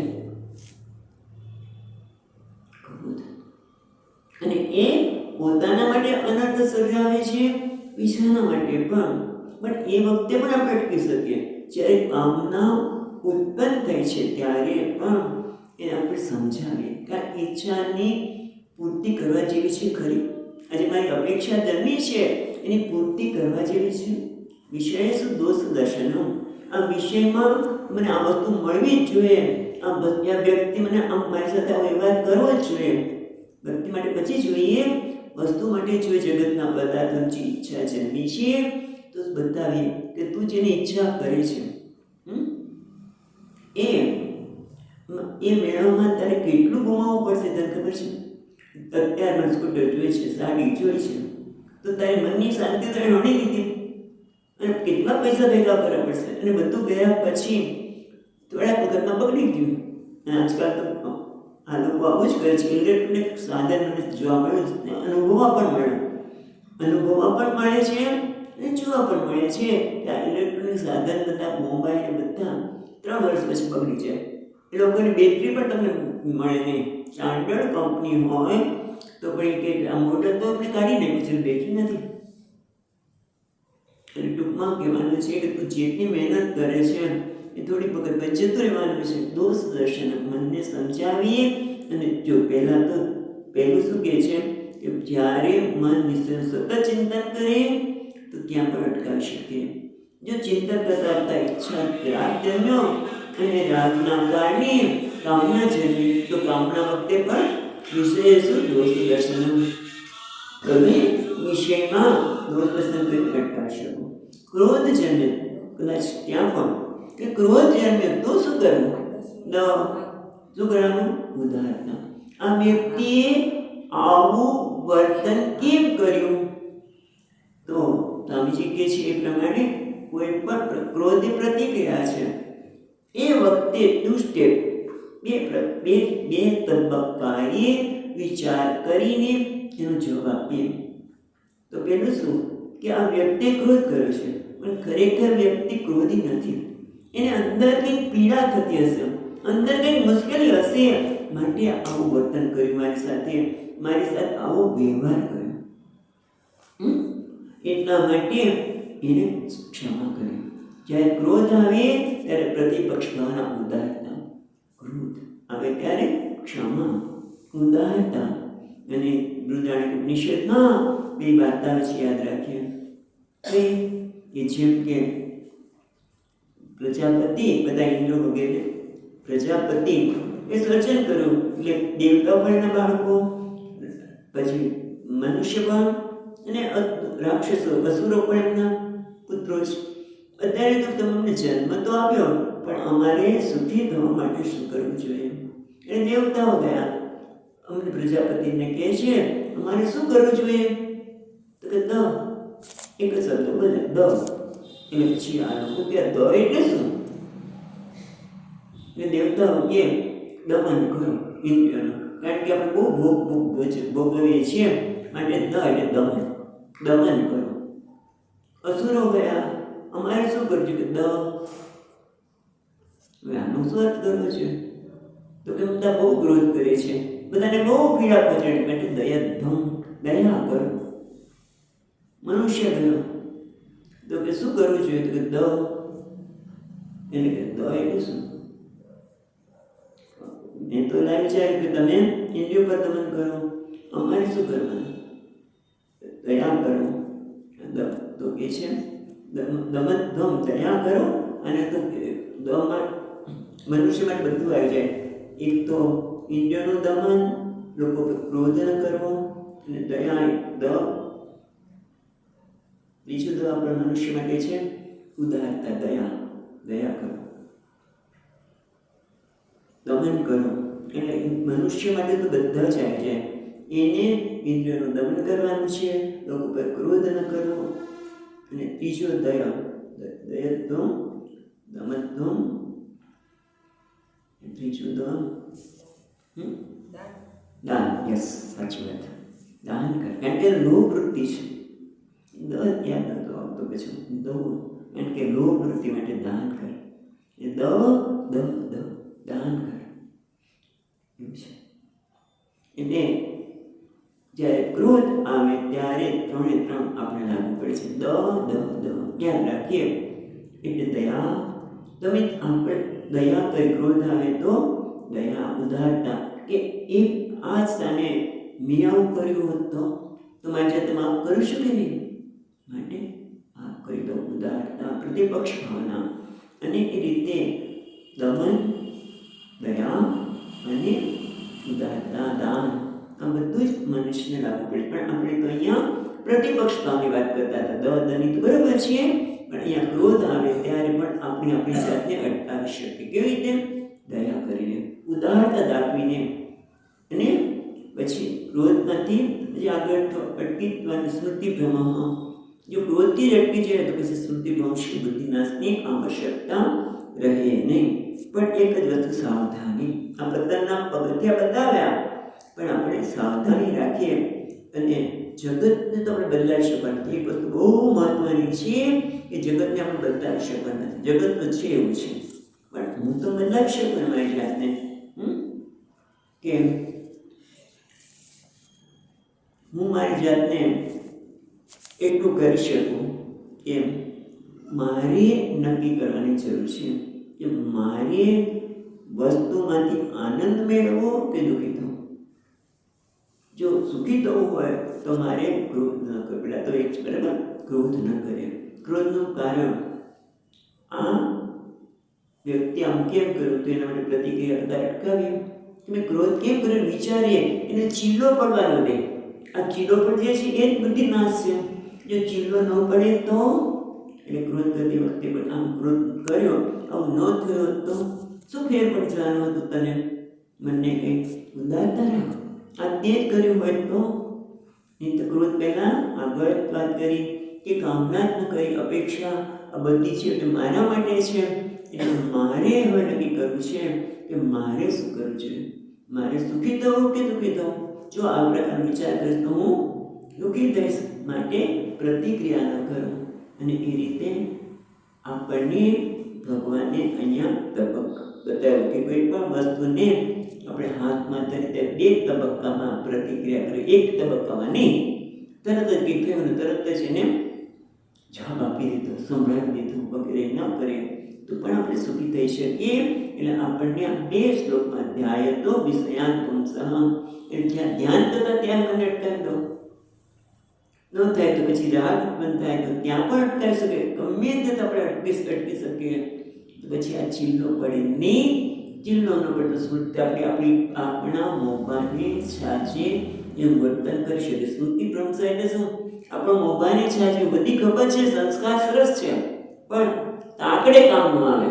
S1: અને એ પોતાના માટે અનર્થ સર્જાવે છે, બીજાના માટે પણ એ વખતે પણ આપણે અટકી શકીએ. જ્યારે કામના ઉત્પન્ન થાય છે ત્યારે પણ એને આપણે સમજાવીએ કે આ ઈચ્છાની પૂર્તિ કરવા જેવી છે ખરી. આજે મારી અપેક્ષા જન્મી છે, એની પૂર્તિ કરવા જેવી છે. વિષય શું દોષ દર્શનો, આ વિષયમાં મને આ વસ્તુ મળવી જ જોઈએ, આ વ્યક્તિ મને મારી સાથે આ વ્યવહાર કરવો જ જોઈએ. વ્યક્તિ માટે પછી જોઈએ, વસ્તુ માટે જોઈએ. જગતના પદાર્થોની ઈચ્છા જન્મી છે તો બતાવીએ કે તું જેની ઈચ્છા કરે છે એ મેળવવામાં તારે કેટલું ગુમાવવું પડશે તને ખબર છે? અત્યારમાં સ્કૂટર જોઈ છે, સાડી જોઈ છે, તો તારી મનની શાંતિ તારે હણી લીધી અને કેટલા પૈસા ભેગા કરવા પડશે, અને બધું ગયા પછી થોડાક વખતમાં બગડી ગયું. અને આજકાલ તો આ લોકો આવું જ કરે છે. ઇલેક્ટ્રોનિક સાધન મને જોવા મળ્યું ને અનુભવવા પણ મળે છે અને જોવા પણ મળે છે કે આ ઇલેક્ટ્રોનિક સાધન બધા મોબાઈલ બધા 3 વર્ષ પછી બગડી જાય. એ લોકોની બેટરી પણ તમને મળે નહીં. સ્ટાન્ડર્ડ કંપની હોય તો પણ કે આ મોડલ તો આપણે કાઢી નાખ્યું છે, બેટરી નથી. એટલે ટૂંકમાં કહેવાનું છે કે તું જેટલી મહેનત કરે છે એ થોડી વખત પછી જતું રહેવાનું છે. દોષ દર્શન મનને સમજાવીએ. અને જો પહેલું શું કહે છે કે જ્યારે મન નિશ્ચય સતત ચિંતન કરે તો ક્યાં પણ અટકાવી શકીએ. જો ચિંતન કરતા ઈચ્છા રાગ જન્મ્યો અને રાગના કારણે કામના જન્મી તો કામના વખતે પણ વિષય દોષ દર્શન તમે વિષયમાં દોષ દર્શન કરીને અટકાવી શકો. ક્રોધ જન્મે કદાચ ત્યાં પણ કે ક્રોધ જન્મે તો શું કરવું? શું કરવાનું? ઉદાહરણ આ વ્યક્તિએ આવું વર્તન કેમ કર્યું? તો સ્વામીજી કહે છે એ પ્રમાણે કોઈ પણ ક્રોધની પ્રતિક્રિયા છે એ વખતે 2 સ્ટેપ બે તબક્કાએ વિચાર કરીને એનો જવાબ આપીએ. તો પેલું શું કે આ વ્યક્તિએ ક્રોધ કર્યો છે પણ ખરેખર વ્યક્તિ ક્રોધી નથી. એને અંદર કંઈક પીડા થતી હશે, અંદર કંઈક મુશ્કેલી હશે, માટે આવું વર્તન કર્યું મારી સાથે આવો વ્યવહાર કર્યો. એટલા માટે એને ક્ષમા કરી. જ્યારે ક્રોધ આવે ત્યારે પ્રતિપક્ષ ભાવના ઉદારતા, ક્રોધ આવે ત્યારે ક્ષમા, ઉદારતા. અને બૃહદારણ્યક ઉપનિષદમાં 2 વાર્તા છે, યાદ રાખીએ કે જેમ કે પ્રજાપતિ, બધા ઇન્દ્રો વગેરે, પ્રજાપતિ એ સર્જન કર્યું એટલે દેવતા પણ એના બાળકો, પછી મનુષ્ય પણ અને રાક્ષસો અસુરો પણ એમના પુત્રો છે. અત્યારે તો તમને જન્મ તો આવ્યો પણ અમારે સુખી થવા માટે શું કરવું જોઈએ? એ દેવતાઓ ગયા અમને પ્રજાપતિને કહે છે અમારે શું કરવું જોઈએ? તો કે દ એક શબ્દ બોલે દ. એટલે પછી આ લોકો કે દ એટલે શું? એટલે દેવતાઓ કે દમન કરો ઇન્દ્રિયોનું, કારણ કે આપણે બહુ ભોગવીએ છીએ માટે દ એટલે દમન કરો. અસુરો ગયા અમારે શું કરવું કે દ. હવે આનો શું અર્થ કરવો છે? તો કે બધા બહુ ક્રોધ કરે છે, બધાને બહુ પીડા પહોંચાડી માટે દયા કરો. મનુષ્ય ગયો તો કે શું કરવું જોઈએ? તો કે દ. એટલે કે દ એટલે શું? એ તો લાવી જાય કે તમે ઇન્દ્રિયો પર દમન કરો, અમારે શું કરવાનું? દયા કરો. તો કે છે દયા કરો. અને તો મનુષ્ય માટે બધું આવી જાય. એક તો ઇન્દ્રિયોનું દમન, લોકો પર ક્રોધ ન કરવો, અને દયા બીજું તો આપણા મનુષ્ય માટે છે ઉદારતા, દયા કરો, દમન કરો. એટલે મનુષ્ય માટે તો બધા જ આવી જાય. એને ઇન્દ્રિયોનું દમન કરવાનું છે, લોકો પર ક્રોધ ન કરવો, અને ત્રીજો દમન, ત્રીજું દાન. યસ, સાચી વાત. દાન કર, કારણ કે લોભ વૃત્તિ છે. યાદ નતો આવતો પછી કારણ કે લોભ વૃત્તિ માટે દાન કર. એ દાન કર એવું છે. એટલે જ્યારે ક્રોધ આવે ત્યારે 3 આપણે લાગુ પડે છે. ધ્યાન રાખીએ. એટલે દયા, તમે આપણે દયા કરી, ક્રોધ આવે તો દયા, ઉદારતા કે એક આ સ્થાને મેં આવું કર્યું હોત તો મારી જાતે માફ કરું છું કે નહીં, માટે માફ કરી દો. ઉદારતા, પ્રતિપક્ષ ભાવના, અને એ રીતે દમન, દયા અને ઉદારતા, દાન, આ બધું જ મનુષ્યને લાગુ પડે. પણ આપણે તો અહીંયા પ્રતિપક્ષ ભાવની વાત કરતા હતા. દની તો બરાબર છે, પણ અહીંયા ક્રોધ આવે ત્યારે પણ આપણે આપણી જાતને અટકાવી શકીએ. કેવી રીતે? દયા કરીને, ઉદારતા દાખવીને. અને પછી ક્રોધ નથી, પછી આગળ અટકી સ્મૃતિ ભ્રમમાં જો ક્રોધથી જ અટકી જાય તો પછી સ્મૃતિભ્રંશ બુદ્ધિનાશની આવશ્યકતા રહે નહીં. પણ એક જ વસ્તુ સાવધાની. આ બધાના પગથિયા બતાવ્યા, પણ આપણે સાવધાની રાખીએ અને જગતને તો આપણે બદલાવી શકતા નથી. એક વસ્તુ બહુ મહત્વની છે કે જગતને આપણે બદલાવી શકતા નથી. જગત તો છે એવું છે, પણ હું તો બદલાવી શકું મારી જાતને. કે હું મારી જાતને એટલું કરી શકું કે મારે નક્કી કરવાની જરૂર છે કે મારે વસ્તુમાંથી આનંદ મેળવવો કે દુઃખી થવું. જો સુખી થવું હોય તો મારે ક્રોધ ન કરે. પેલા તો એક બરાબર ક્રોધ ન કરે. ક્રોધનું કારણ આ વ્યક્તિ આમ કેમ કર્યું તો એના માટે પ્રતિક્રિયા અટકાવીએ. તમે ક્રોધ કેમ કર્યો વિચારીએ, એને ચીલો પડવાનો દે. આ ચીલો પર જે છે એ જ બુદ્ધિનાશ છે. જો ચીલો ન પડે તો એટલે ક્રોધ કરતી વખતે પણ આમ ક્રોધ કર્યો, આવું ન થયો તો શું ફેર પણ જવાનું હતું તને? મને કંઈક ઉદારતા રાખ. આ તે જ કર્યું હોય તો નહીં તો ક્રોધ પહેલાં આગળ વાત કરી કે કામના જ ન કરી, અપેક્ષા આ બધી છે એટલે મારા માટે છે. એટલે મારે હવે નક્કી કરવું છે કે મારે શું કરવું છે. મારે સુખી થવું કે દુઃખી થવું. જો આ પ્રકારનો વિચાર કરીશ તો હું દુઃખી થઈશ. માટે પ્રતિક્રિયા ન કરો. અને એ રીતે આપણને ભગવાને અહીંયા તબક્કો બતાવ્યો કે કોઈ પણ વસ્તુને આપણે હાથમાં ધરી બે તબક્કામાં પ્રતિક્રિયા કરી. એક તબક્કામાં નહીં, તરત જ કંઈક થયું ને તરત જ એને જવાબ આપી દીધો, સંભળાવી દીધું વગેરે ન કરે તો પણ આપણે સુખી થઈ શકીએ. એટલે આપણને આ બે શ્લોકમાં ધ્યાયતો વિષયાન પુંસઃ, એટલે જ્યાં ધ્યાન કરતા ત્યાં મને અટકાવી દો. ન થાય તો પછી રાગ ઉત્પન્ન થાય તો ત્યાં પણ અટકાવી શકે. ગમે તે આપણે અટકી શકીએ તો પછી આ ચીલ્લો પડે નહીં. ચીલ્લો ન પડે તો સ્મૃતિ આપણા મોભાને છાજે એવું વર્તન કરી શકે. સ્મૃતિ ભ્રંશ એટલે શું? આપણો મોભાને છાજે બધી ખબર છે, સંસ્કાર સરસ છે, પણ તાકડે કામ ન આવે.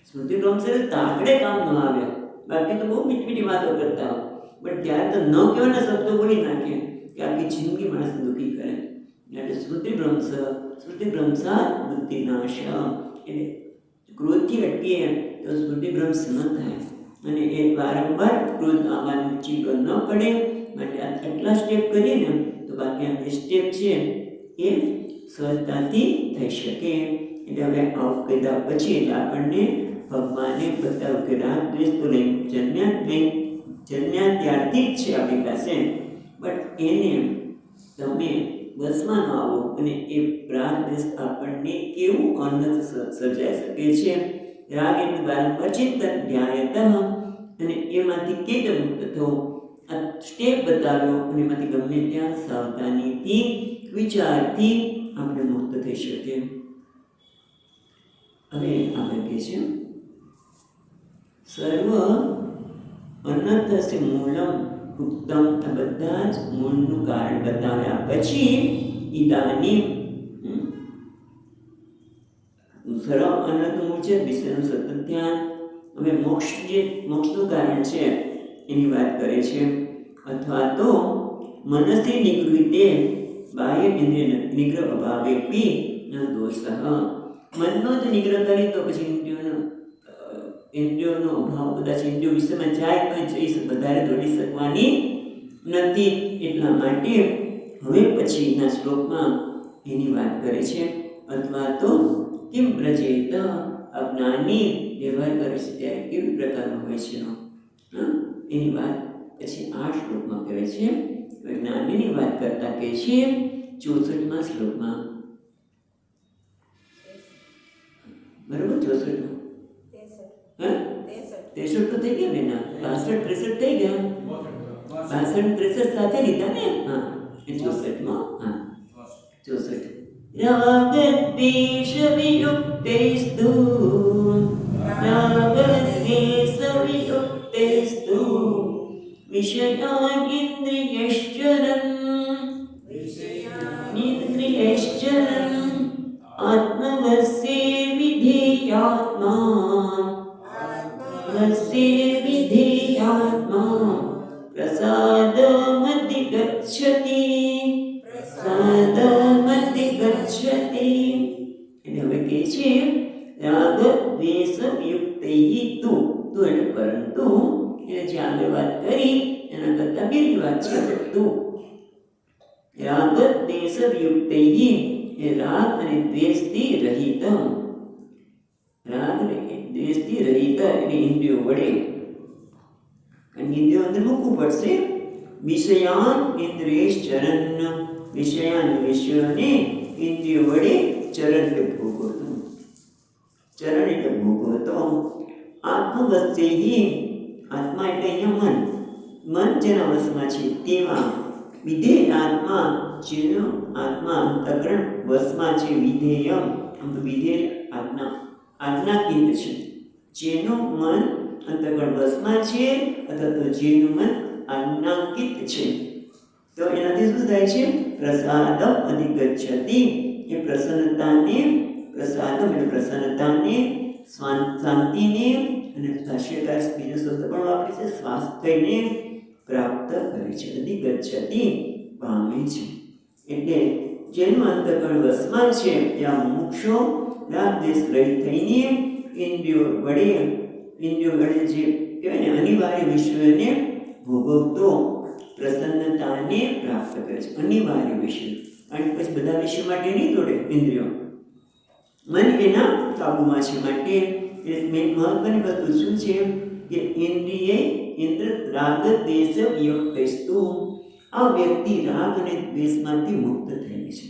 S1: સ્મૃતિ ભ્રંશ એટલે તાકડે કામ ન આવે. બાકી તો બહુ મીઠી મીઠી વાતો કરતા હોય, પણ ત્યારે તો ન કહેવાના શબ્દો બોલી નાખીએ કે આખી જિંદગી માણસને દુઃખી કરે. એટલે સ્મૃતિભ્રંશાત બુદ્ધિનાશ. એટલે ક્રોધથી અટકીએ તો સ્મૃતિભ્રંશ ન થાય અને એ વારંવાર ક્રોધ આવવાનો ચીલો ન પડે. માટે આટલા સ્ટેપ કરીએ ને તો બાકી આ સ્ટેપ છે એ સહજતાથી થઈ શકે. એટલે હવે આવું કર્યા પછી એટલે આપણને ભગવાને બતાવ્યું કે રાગ દ્વેષ તો જન્મ્યા ત્યારથી જ છે આપણી પાસે, બટ એને તમે બસમાં ન આવો અને એ રાગ દ્વેષ આપણને કેવું અનર્થ સર્જાઈ શકે છે. રાગ એટલે વારંવાર ચિંતન ધ્યાયતઃ, અને એમાંથી કેવી રીતે મુક્ત થવું આ સ્ટેપ બતાવ્યો. અને એમાંથી ગમે ત્યાં સાવધાનીથી વિચારથી આપણે મુક્ત થઈ શકીએ. હવે આગળ કહે છે સર્વ અનર્થસ્ય મૂલમ ઉત્તમ. આ બધા જ મૂળનું કારણ બતાવ્યા પછી ઇદાનીમ સર્વ અનર્થ મૂળ છે વિષયનું સતત ધ્યાન. હવે મોક્ષનું કારણ છે એની વાત કરે છે. અથવા તો મનસી નિગૃહીતે બાહ્ય ઇન્દ્રિય નિગ્રહ અભાવે પી ન દોષ. મનનો જ નિગ્રહ કરી તો પછી ઇન્દ્રિયોનો અભાવ કદાચ ઇન્દ્રિયો વિષયમાં જાય તો વધારે દોડી શકવાની નથી. એટલા માટે હવે પછીના શ્લોકમાં એની વાત કરે છે. અથવા તો કેમ પ્રચેત અજ્ઞાની વ્યવહાર કરે છે ત્યારે કેવી પ્રકારનો હોય છે એની વાત પછી આ શ્લોકમાં કહે છે. જ્ઞાનીની વાત કરતા કહે છે 64મા શ્લોકમાં. બરાબર 64 63 તો થઈ ગયા ને ના 62 63 થઈ ગયા. 62 63 સાથે લીધા ને. હા એ 64માં. હા 64 રાગદ્વેષ વિયુક્તૈસ્તુ વિષયાન્દ્રિયશ્ચરन् આત્મવસ્ये વિધેયાત્મા પ્રસાદમધિ ગચ્છતિ. છે રાગ દ્વેષ યુક્તૈ તુ તુ એટલે પરંતુ એને જે આગળ વાત કરી એના કરતા બીજી વાત છે તું રાગ દ્વેષ યુક્તૈ એ રાગ અને દ્વેષથી રહિત રાગ અને દ્વેષથી રહિત એટલે ઇન્દ્રિયો વડે અને ઇન્દ્રિયો અંદર મૂકવું પડશે વિષયાન ઇન્દ્રિયશ્ચરન વિષયાન વિષયોને ઇન્દ્રિયો વડે ચરણ એટલે ભોગવતો ચરણ એટલે ભોગવતો આત્મવસ્યૈ આત્મા એટલે અહીંયા મન જેના વશમાં છે તેવા વિધેય આત્મા જેનો આત્મા અંતઃકરણ વશમાં છે વિધેય વિધેય આજ્ઞાકીત છે જેનું મન અંતઃકરણ વશમાં છે અથવા તો જેનું મન આજ્ઞાકિત છે તો એનાથી શું થાય છે પ્રસાદમ અધિગચ્છતિ એ પ્રસન્નતાને પ્રસાદમ એટલે પ્રસન્નતાને શાંતિને અને ભાષ્યકાર બીજો શબ્દ પણ વાપરે છે સ્વાસ્થ્યને પ્રાપ્ત કરે છે અધિગચ્છતિ પામે છે એટલે જેનું અંતઃકરણ વશમાં છે ત્યાં મુક્ષો રાગ દ્વેષ રહિત થઈને ઇન્દ્રિયો વડે જે કહેવાય ને અનિવાર્ય વિષયોને ભોગવતો પ્રસન્નતાને પ્રાપ્ત કરે છે અનિવાર્ય વિષય અને પછી બધા વિષય માટે નહીં દોડે ઇન્દ્રિયો મન એના કાબુમાં છે માટે મેં મહત્વની વસ્તુ શું છે કે ઇન્દ્ર રાગ દ્વેષ વિયુક્તસ્તુ આ વ્યક્તિ રાગ અને દ્વેષમાંથી મુક્ત થયેલી છે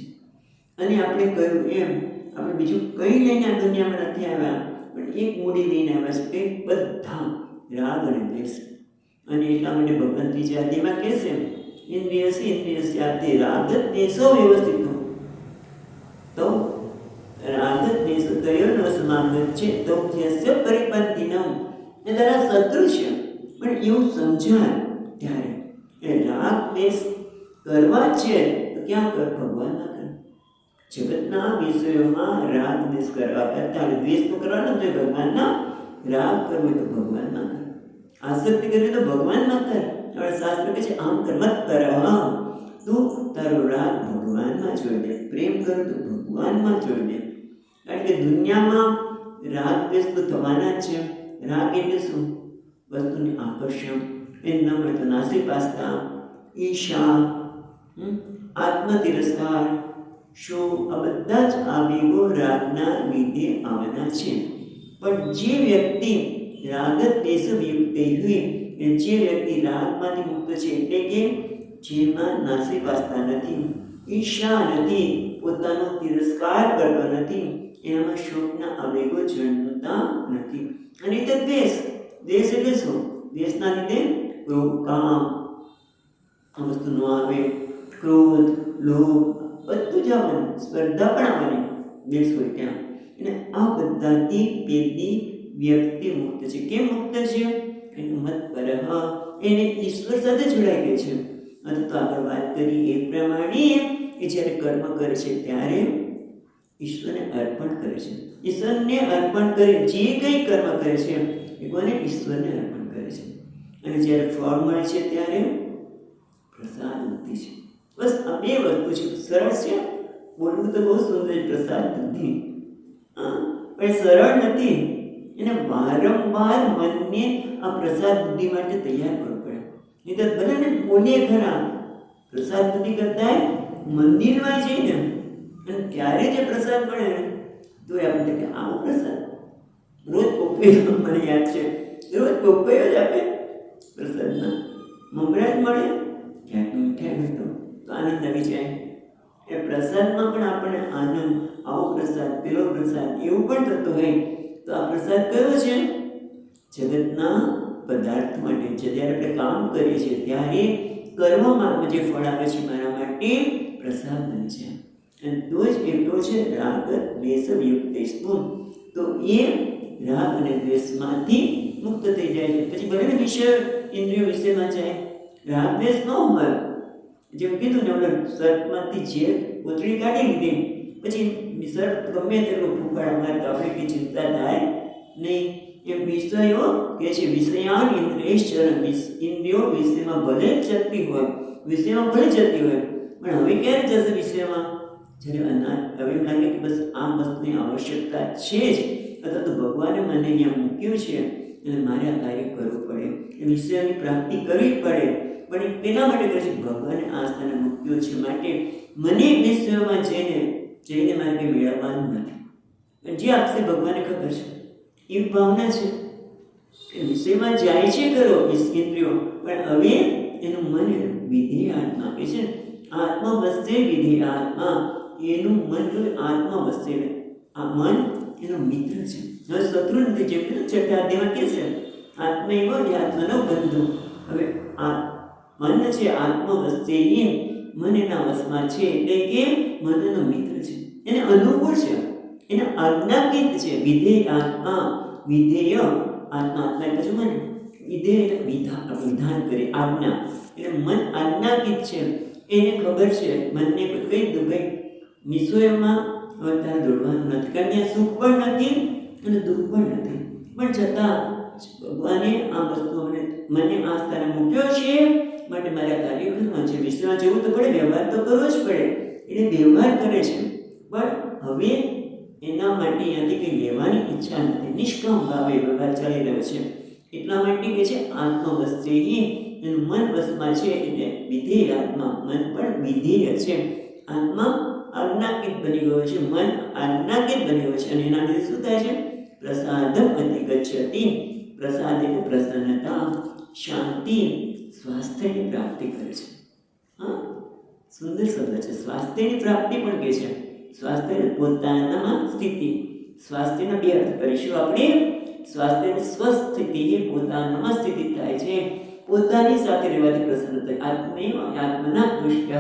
S1: અને આપણે કહ્યું એમ આપણે બીજું કંઈ લઈને આ દુનિયામાં નથી આવ્યા પણ એક મૂડી લઈને આવ્યા છે કે બધા રાગ અને દ્વેષ અને એટલા માટે ભગવાન ત્રીજા અધ્યાયમાં કહેશે ઇન્દ્રિયસ્યાતે રાગ દ્વેષો વ્યવસ્થિત તો રાગ દ્વેષ તયોનો સમાગત છે તો યસ્ય પરિપંતિનમ એ તારા શત્રુ છે પણ એવું સમજાય ત્યારે એ રાગ દ્વેષ કરવા છે તો ક્યાં કર ભગવાનના કર જગતના વિષયોમાં રાગ દ્વેષ કરવા કરતા દ્વેષ તો કરવાનો તો ભગવાનના રાગ કરવો તો ભગવાનના કર આસક્તિ કરવી તો ભગવાનમાં કર હવે શાસ્ત્ર કહે છે આમ કર મત કર તું તારો રાગ ભગવાનમાં જોઈ દે પ્રેમ કરો તો ભગવાનમાં જોઈ દે કારણ કે દુનિયામાં રાગ દ્વેષ તો થવાના જ છે રાગ એટલે શું વસ્તુને આકર્ષણ એ ન મળે તો નાસીપાસતા ઈર્ષા આત્મતિરસ્કાર શું આ બધા જ આવેગો રાગના લીધે આવવાના છે પણ જે વ્યક્તિ રાગ દ્વેષ વિયુક્ત હોય જે વ્યક્તિ રાગમાંથી મુક્ત છે એટલે કે જેમાં નાસીપાસતા નથી ઈર્ષા નથી પોતાનો તિરસ્કાર કરતો નથી એનામાં શોકના આવેગો જન્મતા નથી અને તે દ્વેષ એટલે શું દ્વેષના લીધે કામ આ વસ્તુ ન આવે ક્રોધ લોભ બધું જ આવવાનું સ્પર્ધા પણ આવવાની દ્વેષ હોય ત્યાં અને આ બધાથી પેલી વ્યક્તિ મુક્ત છે કેમ મુક્ત છે એનું મત પર એને ઈશ્વર સાથે જોડાઈ ગઈ છે અને તો આગળ વાત કરી એ પ્રમાણે એ જ્યારે કર્મ કરે છે ત્યારે ઈશ્વરને અર્પણ કરે છે ઈશ્વરને અર્પણ કરી જે કંઈ કર્મ કરે છે એ કોને ઈશ્વરને અર્પણ કરે છે અને જ્યારે ફળ મળે છે ત્યારે પ્રસાદ બુદ્ધિ છે બસ આ બે વસ્તુ છે સરળ છે બોલવું તો બહુ સુંદર પ્રસાદ બુદ્ધિ પણ સરળ નથી એને વારંવાર મનને આ પ્રસાદ બુદ્ધિ માટે તૈયાર કરવું પડે નહીં તો ભલે ને બોલીએ ખરા પ્રસાદ બુદ્ધિ કરતા મંદિરમાં જઈને અને ત્યારે જે પ્રસાદ મળે ને તો આપણે કે આવો પ્રસાદ રોજ પોપૈયો મને યાદ છે રોજ પોપૈયો જ આપે પ્રસાદના મમરા જ મળે ક્યાંક મીઠાઈ તો આનંદ આવી જાય એ પ્રસાદમાં પણ આપણને આનંદ આવો પ્રસાદ પેલો પ્રસાદ એવું પણ થતું હોય તો આ પ્રસાદ કયો છે જગતના પદાર્થ માટે છે જ્યારે આપણે કામ કરીએ છીએ ત્યારે કર્મમાં જે ફળ આવે છે મારા માટે પ્રસાદ બને છે અને તો જ એટલો છે રાગ દ્વેષ વિયુક્તસ્તુ તો એ રાગ અને દ્વેષમાંથી મુક્ત થઈ જાય છે પછી ભલે ને વિષય ઇન્દ્રિયો વિષયમાં જાય રાગ દ્વેષ ન હોય જેમ કીધું ને આપણે સર્પમાંથી જે કોથળી કાઢી લીધી પછી સર્પ ગમે તેટલો ફૂફાડા મારે તો આપણે કંઈ ચિંતા થાય નહીં એમ વિષયો કે છે વિષયાન ઇન્દ્રિયશ્ચરન ઇન્દ્રિયો વિષયમાં ભલે જતી હોય પણ હવે ક્યારે જશે વિષયમાં જ્યારે હવે એમ લાગે કે બસ આ વસ્તુની આવશ્યકતા છે જ, અથવા તો ભગવાને મને અહીંયા મૂક્યું છે અને મારે આ કાર્ય કરવું પડે, એ વિષયની પ્રાપ્તિ કરવી પડે, પણ એ પેલા માટે કહે છે ભગવાને આ સ્થાને મૂક્યું છે માટે મને વિષયોમાં જઈને મારે કંઈ મેળવવાનું નથી. જે આપશે ભગવાને ખબર છે, એવી ભાવના છે. એ વિષયમાં જાય છે ખરો ઇન્દ્રિયો, પણ હવે એનું મન વિધેય આત્મા કે છે આત્મા વસ્તે વિધેય આત્મા, એનું મન આત્મા વસ્તે, આ મન એનો મિત્ર છે, હવે શત્રુ નથી. જેમ કે છઠ્ઠા અધ્યાયમાં કે છે આત્મા એવો ને આત્માનો બંધુ. હવે આ મન છે આત્મા વસ્તે, મન એના વશમાં છે, એટલે કે મનનો મિત્ર છે, એને અનુકૂળ છે, એને આજ્ઞાકિત છે. વિધેય આત્મા, વિધેય આત્મા, આત્મા એટલે શું મને વિધેય એટલે વિધાન કરે, આજ્ઞા, એટલે મન આજ્ઞાકિત છે. એને ખબર છે, મનને કહી દઉં ભાઈ વિષયોમાં હવે તારે દોડવાનું નથી, કારણ કે સુખ પણ નથી અને દુઃખ પણ નથી, પણ છતાં ભગવાને આ વસ્તુ મને આ સ્થાને મૂક્યો છે માટે મારે આ કાર્ય કરવાનું છે. વિષયમાં જવું તો પડે, વ્યવહાર તો કરવો જ પડે, એટલે વ્યવહાર કરે છે, પણ હવે એના માટે અહીંયાથી કંઈ લેવાની ઈચ્છા નથી, નિષ્કામ ભાવે વ્યવહાર ચાલી રહ્યો છે. એટલા માટે કે છે આત્મવસ્તે, એનું મન વશમાં છે, એટલે વિધેય આત્મા, મન પણ વિધેય છે. આત્મા આજ્ઞાકિત બની ગયો છે, મન આજ્ઞાકિત બની ગયો છે, અને એના લીધે શું થાય છે? પ્રસાદમ અધિગચ્છતિ, પ્રસાદ એટલે પ્રસન્નતા, શાંતિ, સ્વાસ્થ્યની પ્રાપ્તિ કરે છે. હા, સુંદર શબ્દ છે. સ્વાસ્થ્યની પ્રાપ્તિ પણ કે છે. સ્વાસ્થ્ય પોતાનામાં સ્થિતિ, સ્વાસ્થ્યના બે અર્થ કરીશું આપણે. સ્વાસ્થ્યની સ્વસ્થ સ્થિતિ એ પોતાનામાં સ્થિતિ થાય છે, પોતાની સાથે રહેવાથી પ્રસન્ન થાય. આત્મેવ આત્મના દુષ્ટઃ,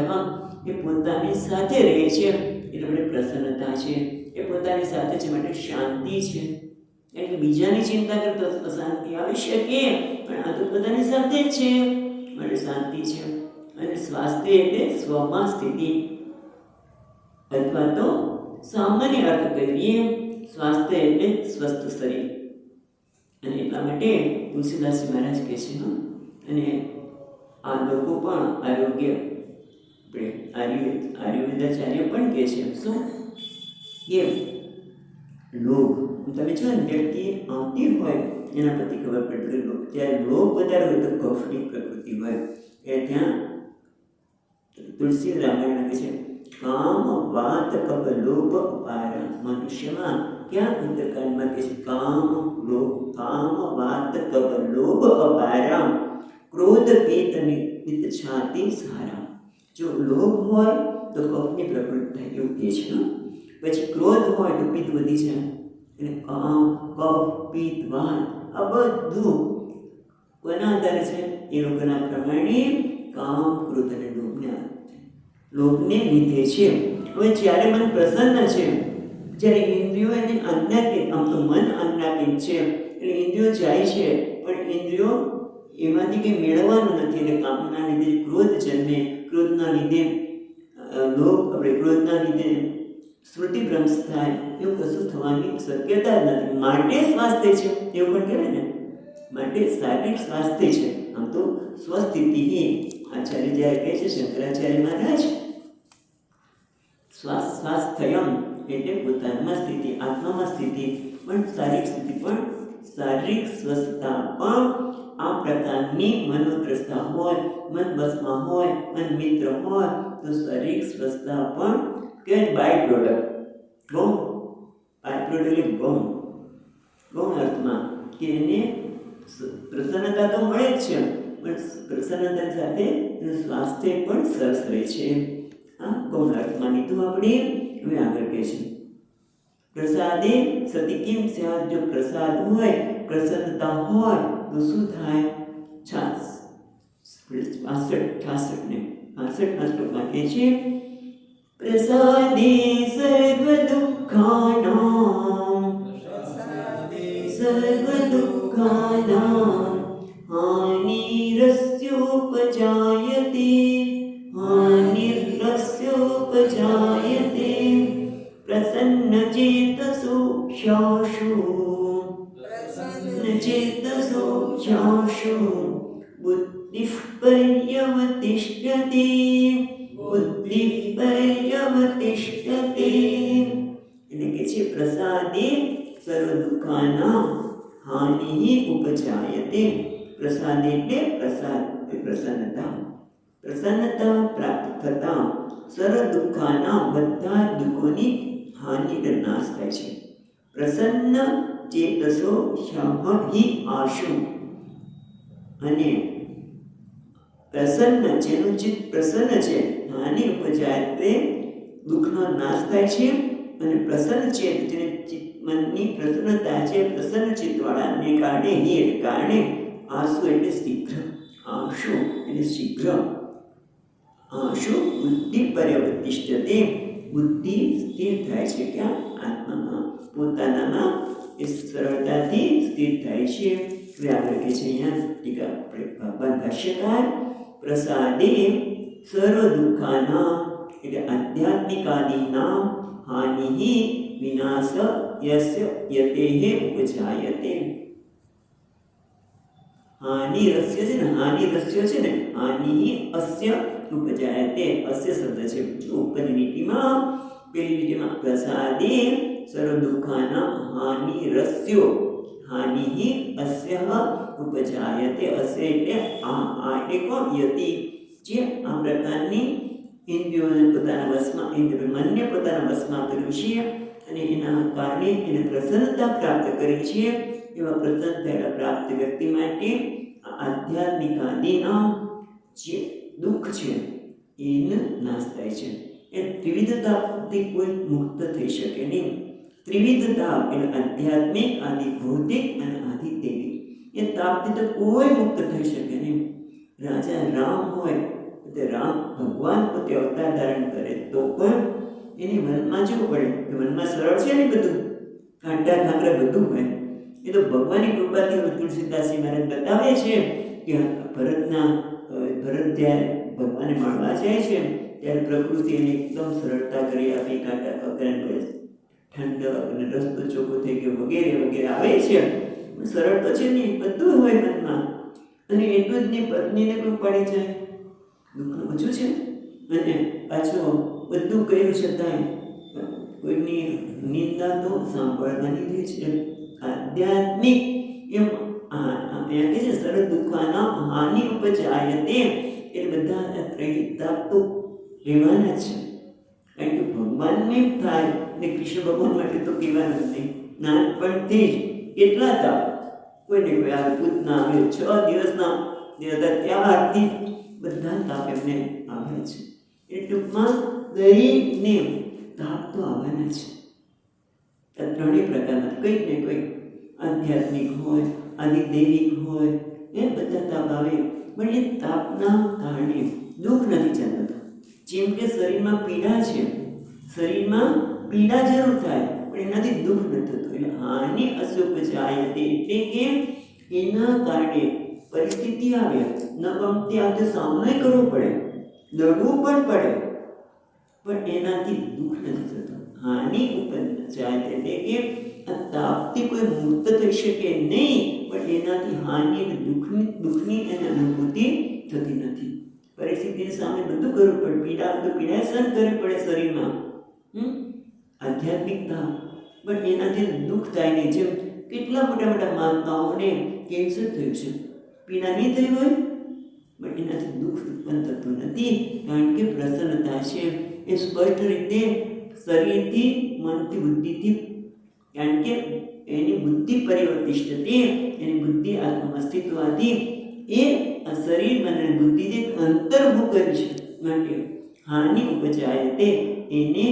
S1: એ પોતાની સાથે રહે છે એટલે આપણે પ્રસન્નતા છે, એ પોતાની સાથે છે માટે શાંતિ છે. એટલે બીજાની ચિંતા કરતો અશાંતિ આવી શકે, પણ આ તો પોતાની સાથે જ છે માટે શાંતિ છે. અને સ્વાસ્થ્ય એટલે સ્વમાં સ્થિતિ, અથવા તો સામાન્ય અર્થ કરીએ સ્વાસ્થ્ય એટલે સ્વસ્થ શરીર. અને એટલા માટે તુલસીદાસજી મહારાજ કહે છે, અને આ લોકો પણ આરોગ્ય આયુર્વેદાચાર્ય પણ કહે છે શું કે લોભ, તમે જો ને વ્યક્તિ આવતી હોય એના પ્રતિ ખબર પડતી હોય, ત્યારે લોભ વધારે હોય તો કફની પ્રકૃતિ હોય, એ ત્યાં તુલસી રામાયણ કહે છે કામ વાત કફ લોભ અપાર. મનુષ્યમાં ક્યાં ઉત્તરકાંડમાં કહે છે કામ વાત કફ લોભ અપાર, ક્રોધ પિત્ત નિત છાતિ સારા. જો લોભ હોય તો કફની પ્રકૃતિ થાય એવું કહે છે. પછી ક્રોધ હોય તો પિત્ત વધી જાય, એટલે કામ કફ પિત્ત વાત આ બધું કોના આધારે છે? એ લોકોના પ્રમાણે કામ ક્રોધ અને લોભને લીધે છે. હવે જ્યારે મન પ્રસન્ન છે, જ્યારે ઇન્દ્રિયો એને આજ્ઞાકિત, આમ તો મન આજ્ઞાકિત છે એટલે ઇન્દ્રિયો જાય છે, પણ ઇન્દ્રિયો એમાંથી કંઈ મેળવવાનું નથી, એટલે કામના લીધે ક્રોધ જન્મે, ક્રોધના લીધે લોભ, આપણે ક્રોધના લીધે સ્મૃતિભ્રંશ થાય, એવું કશું થવાની શક્યતા જ નથી. માટે સ્વાસ્થ્ય છે એવું પણ કહેવાય ને, માટે શારીરિક સ્વાસ્થ્ય છે. આમ તો સ્વસ્થિતિ આચાર્ય જ્યારે કહે છે શંકરાચાર્ય મહારાજ, સ્વાસ્થ્યમ એટલે પોતાનામાં સ્થિતિ, આત્મામાં સ્થિતિ, પણ શારીરિક સ્થિતિ પણ, શારીરિક સ્વસ્થતા પણ આ પ્રકારની મનોદ્રષ્ટા હોય, મન બસમાં હોય, મન મિત્ર હોય તો શારીરિક સ્વસ્થતા પણ કે બાય પ્રોડક્ટ, ગૌણ બાય પ્રોડક્ટ એટલે ગૌણ અર્થમાં કે એને પ્રસન્નતા તો મળે જ છે, પણ પ્રસન્નતા સાથે એનું સ્વાસ્થ્ય પણ સરસ રહે છે. આ ગૌણ અર્થમાં લીધું આપણે. હવે આગળ કહે છે પ્રસાદે સતી કિમ સ્યાદ, જો પ્રસાદ હોય, પ્રસન્નતા હોય તો શું થાય? 65 શ્લોકમાં કહે છે પ્રસાદે સર્વ દુઃખાનાં હાનિરસ્યોપજાયતે, પ્રસન્નચેતસો ક્ષાશુ, બુદ્ધિ બુદ્ધિપર્યવતિષ્ઠતે બુદ્ધિપર્યવતિષ્ઠતે. એટલે કે છે પ્રસાદે સર્વ દુઃખાનાં હાનિ ઉપજાયતે. પ્રસાદ એટલે પ્રસાદ, પ્રસન્નતા. પ્રસન્નતા પ્રાપ્ત થતા સર્વ દુઃખાના બધા દુઃખોની હાનિ નાશ થાય છે. પ્રસન્ન ચેતસો હિ આશુ. અને પ્રસન્ન, જેનું ચિત્ત પ્રસન્ન છે, હાનિ ઉપજાય એટલે દુઃખનો નાશ થાય છે. અને પ્રસન્ન ચેત, જેને મનની પ્રસન્નતા છે, પ્રસન્ન ચિત્તવાળાને કારણે હિ એટલે કારણે, આશુ એટલે શીઘ્ર, આશુ એટલે શીઘ્ર, આશુ બુદ્ધિ પર્યવતિષ્ઠતે. બુદ્ધિ સ્થિર થાય છે ક્યાં? આત્મામાં, પોતાનામાં એ સરળતાથી સ્થિર થાય છે. વ્યાકરણ કે છે અહીંયા ટીકા ભાષ્યકાર, પ્રસાદે સર્વ દુઃખાના એટલે આધ્યાત્મિકાદીના હાનિ વિનાશ યસ્ય યતેહે ઉપજાયતે. હાનિ રસ્ય છે ને, હાનિ રસ્ય છે ને, હાનિ અસ્ય ઉપજાયતે. અસ્ય શબ્દ છે જો ઉપરની લીટીમાં, પેલી લીટીમાં પ્રસાદે સર્વ દુઃખાના હાનિ રસ્યો, હાનિ અસ્ય ઉપજાયતે. અસ્ય એટલે આ એટલે કોણ? યતિ, જે આ પ્રકારની ઇન્દ્રિયોને પોતાના વશમાં, મનને પોતાના વશમાં કર્યું છે અને એના કારણે એને પ્રસન્નતા પ્રાપ્ત કરી છે. એવા પ્રસન્ન થયેલા પ્રાપ્ત વ્યક્તિ માટે આધ્યાત્મિક આદિના જે દુઃખ છે એનો નાશ થાય છે. એ ત્રિવિધતાથી કોઈ મુક્ત થઈ શકે નહીં. ત્રિવિધતા એટલે આધ્યાત્મિક, આદિ ભૌતિક અને આદિ દૈવિક. એ તાપથી તો કોઈ મુક્ત થઈ શકે નહીં. રાજા રામ હોય તો રામ ભગવાન પોતે અવતાર ધારણ કરે તો પણ એની મનમાં જવું પડે કે મનમાં સરળ છે ને બધું, કાંટા ખાંગરા બધું હોય. એ તો ભગવાનની કૃપાથી તુલસીદાસજી મહારાજ બતાવે છે કે ભરત જ્યારે ભગવાનને મળવા જાય છે ત્યારે પ્રકૃતિ એને એકદમ સરળતા કરી આપી, કાંટા ખાંગરા ઠંડક અને રસ્તો ચોખ્ખો થઈ ગયો વગેરે વગેરે આવે છે. સરળ તો છે નહીં, બધું હોય મનમાં. અને એટલું જ નહીં, પત્નીને કોઈ પડી જાય, દુઃખ ઓછું છે. અને પાછું બધું કર્યું છતાંય કોઈની નિંદા તો સાંભળવાની રહે છે. આધ્યાત્મિક એમ કહે છે સર્વ દુઃખાના હાનિ ઉપજાયતે. એટલે બધા ત્રૈતાપ તો રહેવાના છે. કારણ કે ભગવાનને થાય ને કૃષ્ણ ભગવાન માટે તો કહેવાનું જ નહીં. નાનપણથી જ એટલા તાપ, કોઈને કોઈ આવે પૂતના આવે, 6 દિવસના ત્યારથી બધા તાપ એમને આવે છે. એ ટૂંકમાં દરેકને તાપ તો આવવાના છે. આ ત્રણેય પ્રકારના કંઈક ને કંઈક આધ્યાત્મિક હોય, આદિદૈવિક હોય, એ બધા તાપ આવે. પણ એ તાપના કારણે દુઃખ નથી જન્મતું. જેમ કે શરીરમાં પીડા છે, શરીરમાં પીડા જરૂર થાય પણ એનાથી દુઃખ નથી થતું. એટલે હાનિ અસુપજાયતે એટલે કે એના કારણે પરિસ્થિતિ આવે, ન ગમતી આવે તો સામનો કરવો પડે, લડવું પણ પડે, પણ એનાથી દુઃખ નથી થતું. હાનિ ઉપજાયતે એટલે કે આ તાપથી કોઈ મુક્ત થઈ શકે નહીં, પણ એનાથી હાનિ અને દુઃખની એને અનુભૂતિ થતી નથી. પરિસ્થિતિની સામે બધું કરવું પડે, પીડા તો પીડા સહન કરવી પડે શરીરમાં, આધ્યાત્મિકતા, પણ એનાથી દુઃખ થાય નહીં. જેમ કેટલા મોટા મોટા મહાત્માઓને કેન્સર થયું છે, પીડા નહીં થઈ હોય પણ એનાથી દુઃખ ઉત્પન્ન થતું નથી, કારણ કે પ્રસન્નતા છે. એ સ્પષ્ટ રીતે શરીરથી, મનથી, બુદ્ધિથી, કારણ કે એની બુદ્ધિ પરિવર્તિષ્ઠતે, એની બુદ્ધિ આત્મામાં અસ્તિત્વથી એ શરીર મન અને બુદ્ધિથી અંતર્ભૂ કર્યું છે. માટે હાનિ ઉપજાયતે એને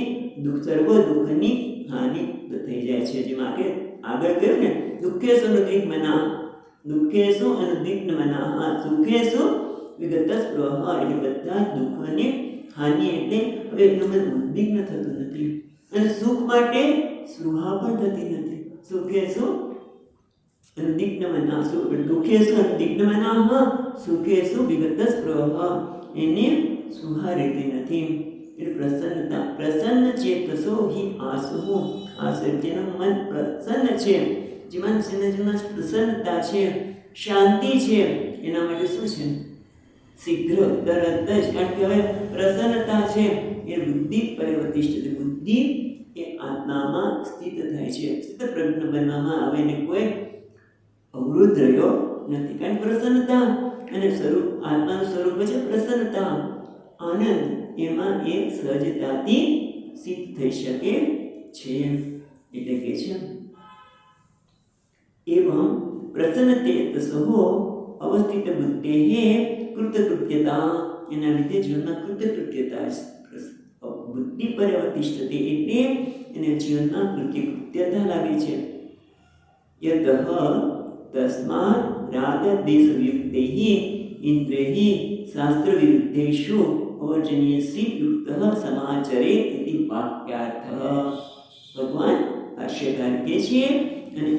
S1: સર્વ દુઃખની હાનિ થઈ જાય છે. જેમ આગળ કહ્યું ને, દુઃખેશુ અનુદ્વિગ્નમનઃ, દુઃખેશુ અનુદ્વિગ્નમનઃ સુખેશુ વિગત સ્પૃહ. એટલે બધા દુઃખોની હાનિ એટલે હવે એમનું મન ઉદ્વિગ્ન થતું નથી, અને સુખ માટે સ્પૃહા પણ થતી નથી. સુખેશુ અનુદ્વિગ્નમનઃ, દુઃખેશુ અનુદ્વિગ્નમનઃ સુખેશુ વિગત સ્પૃહ, એને સ્પૃહા રહેતી નથી. એટલે પ્રસન્નતા, પ્રસન્ન ચેતસો હિ આસુ. આસુ જેનું મન પ્રસન્ન છે, જેમાં પ્રસન્નતા છે, શાંતિ છે, એના માટે શું છે? શીઘ્ર તરત જ, કારણ કે હવે પ્રસન્નતા છે એ બુદ્ધિ પરિવર્તિષ્ઠ, બુદ્ધિ એ આત્મામાં સ્થિત થાય છે, સ્થિત પ્રજ્ઞ બનવામાં આવે ને કોઈ અવરોધ રહ્યો નથી. કારણ કે પ્રસન્નતા અને સ્વરૂપ, આત્માનું સ્વરૂપ છે પ્રસન્નતા, આનંદ, એમાં એ સહજતાથી સિદ્ધ થઈ શકે છે. એટલે કે છે एवं प्रसन्नतेतसो अवस्थित बुद्धेः कृतकृत्यता, એના લીધે જીવનમાં કૃતકૃત્યતા, બુદ્ધિ પરિવર્તિષ્ઠતે એટલે એને જીવનમાં કૃત્યતા લાગે છે. યતઃ તસ્માत् રાગદ્વેષયુક્તૈઃ ઇન્દ્રિયૈઃ શાસ્ત્રવિરુદ્ધેષુ અવર્જનીયસી યુક્તઃ સમાચરેત ઇતિ વાક્યાર્થઃ. ભગવાન ભાષ્યકાર કહે છે, અને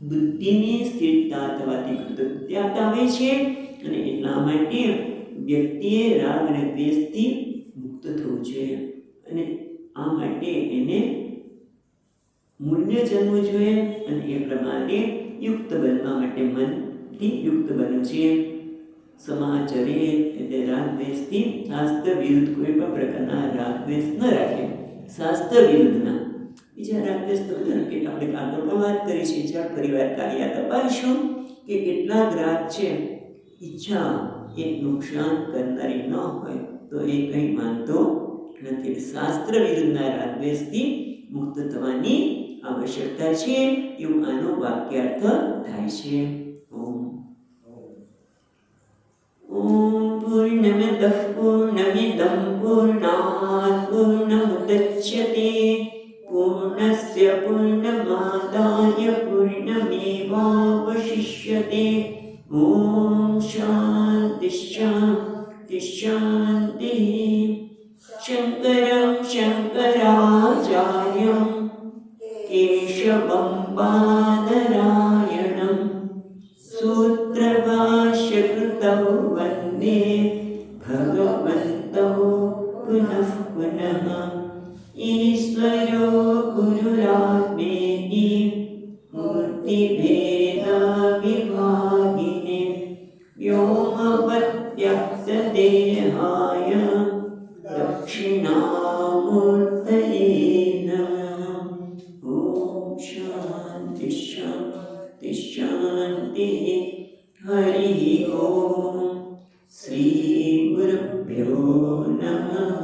S1: બુદ્ધિની સ્થિરતા થવાથી કૃતજ્ઞતા આવે છે, અને એટલા માટે વ્યક્તિએ રાગ અને દ્વેષથી મુક્ત થવું જોઈએ, અને આ માટે એને મૂલ્ય જન્મવું જોઈએ, અને એ પ્રમાણે યુક્ત બનવા માટે મનથી યુક્ત બનવું છે. સમાચરે એટલે રાગ દ્વેષથી શાસ્ત્ર વિરુદ્ધ કોઈ પણ પ્રકારના રાગ દ્વેષ ન રાખે, શાસ્ત્ર વિરુદ્ધના. બીજા રાગદ્વેષ તો બધા કે આપણે આગળ પણ વાત કરી છે, જ્યારે પરિવાર કાર્ય તપાસીશું કે કેટલાક રાગ છે ઈચ્છા એ નુકસાન કરનારી ન હોય તો એ કંઈ માનતો નથી. શાસ્ત્ર વિરુદ્ધના રાગદ્વેષથી મુક્ત થવાની આવશ્યકતા છે, એવું આનો વાક્યાર્થ થાય છે. ઓમ પૂર્ણમદઃ પૂર્ણમિદં પૂર્ણાત પૂર્ણમુદચ્યતે પૂર્ણસ્ય પૂર્ણમાદાય પૂર્ણમેવાવશિષ્યતે. ઓમ શાંતિ શાંતિ શાંતિ. શંકરં શંકરાચાર્યં કેશવં બાદરાયણં સૂત્રભાષ્યકૃતૌ વંદે ભગવन्तौ પુનઃ પુનઃ. ईश्वरो गुरुरात्मेति मूर्तिभेदविभागिने व्योमवद्व्यक्तदेहाय दक्षिणामूर्तये नमः. ॐ शान्ति शान्ति शान्तिः. हरिः ॐ. श्रीगुरुभ्यो नमः.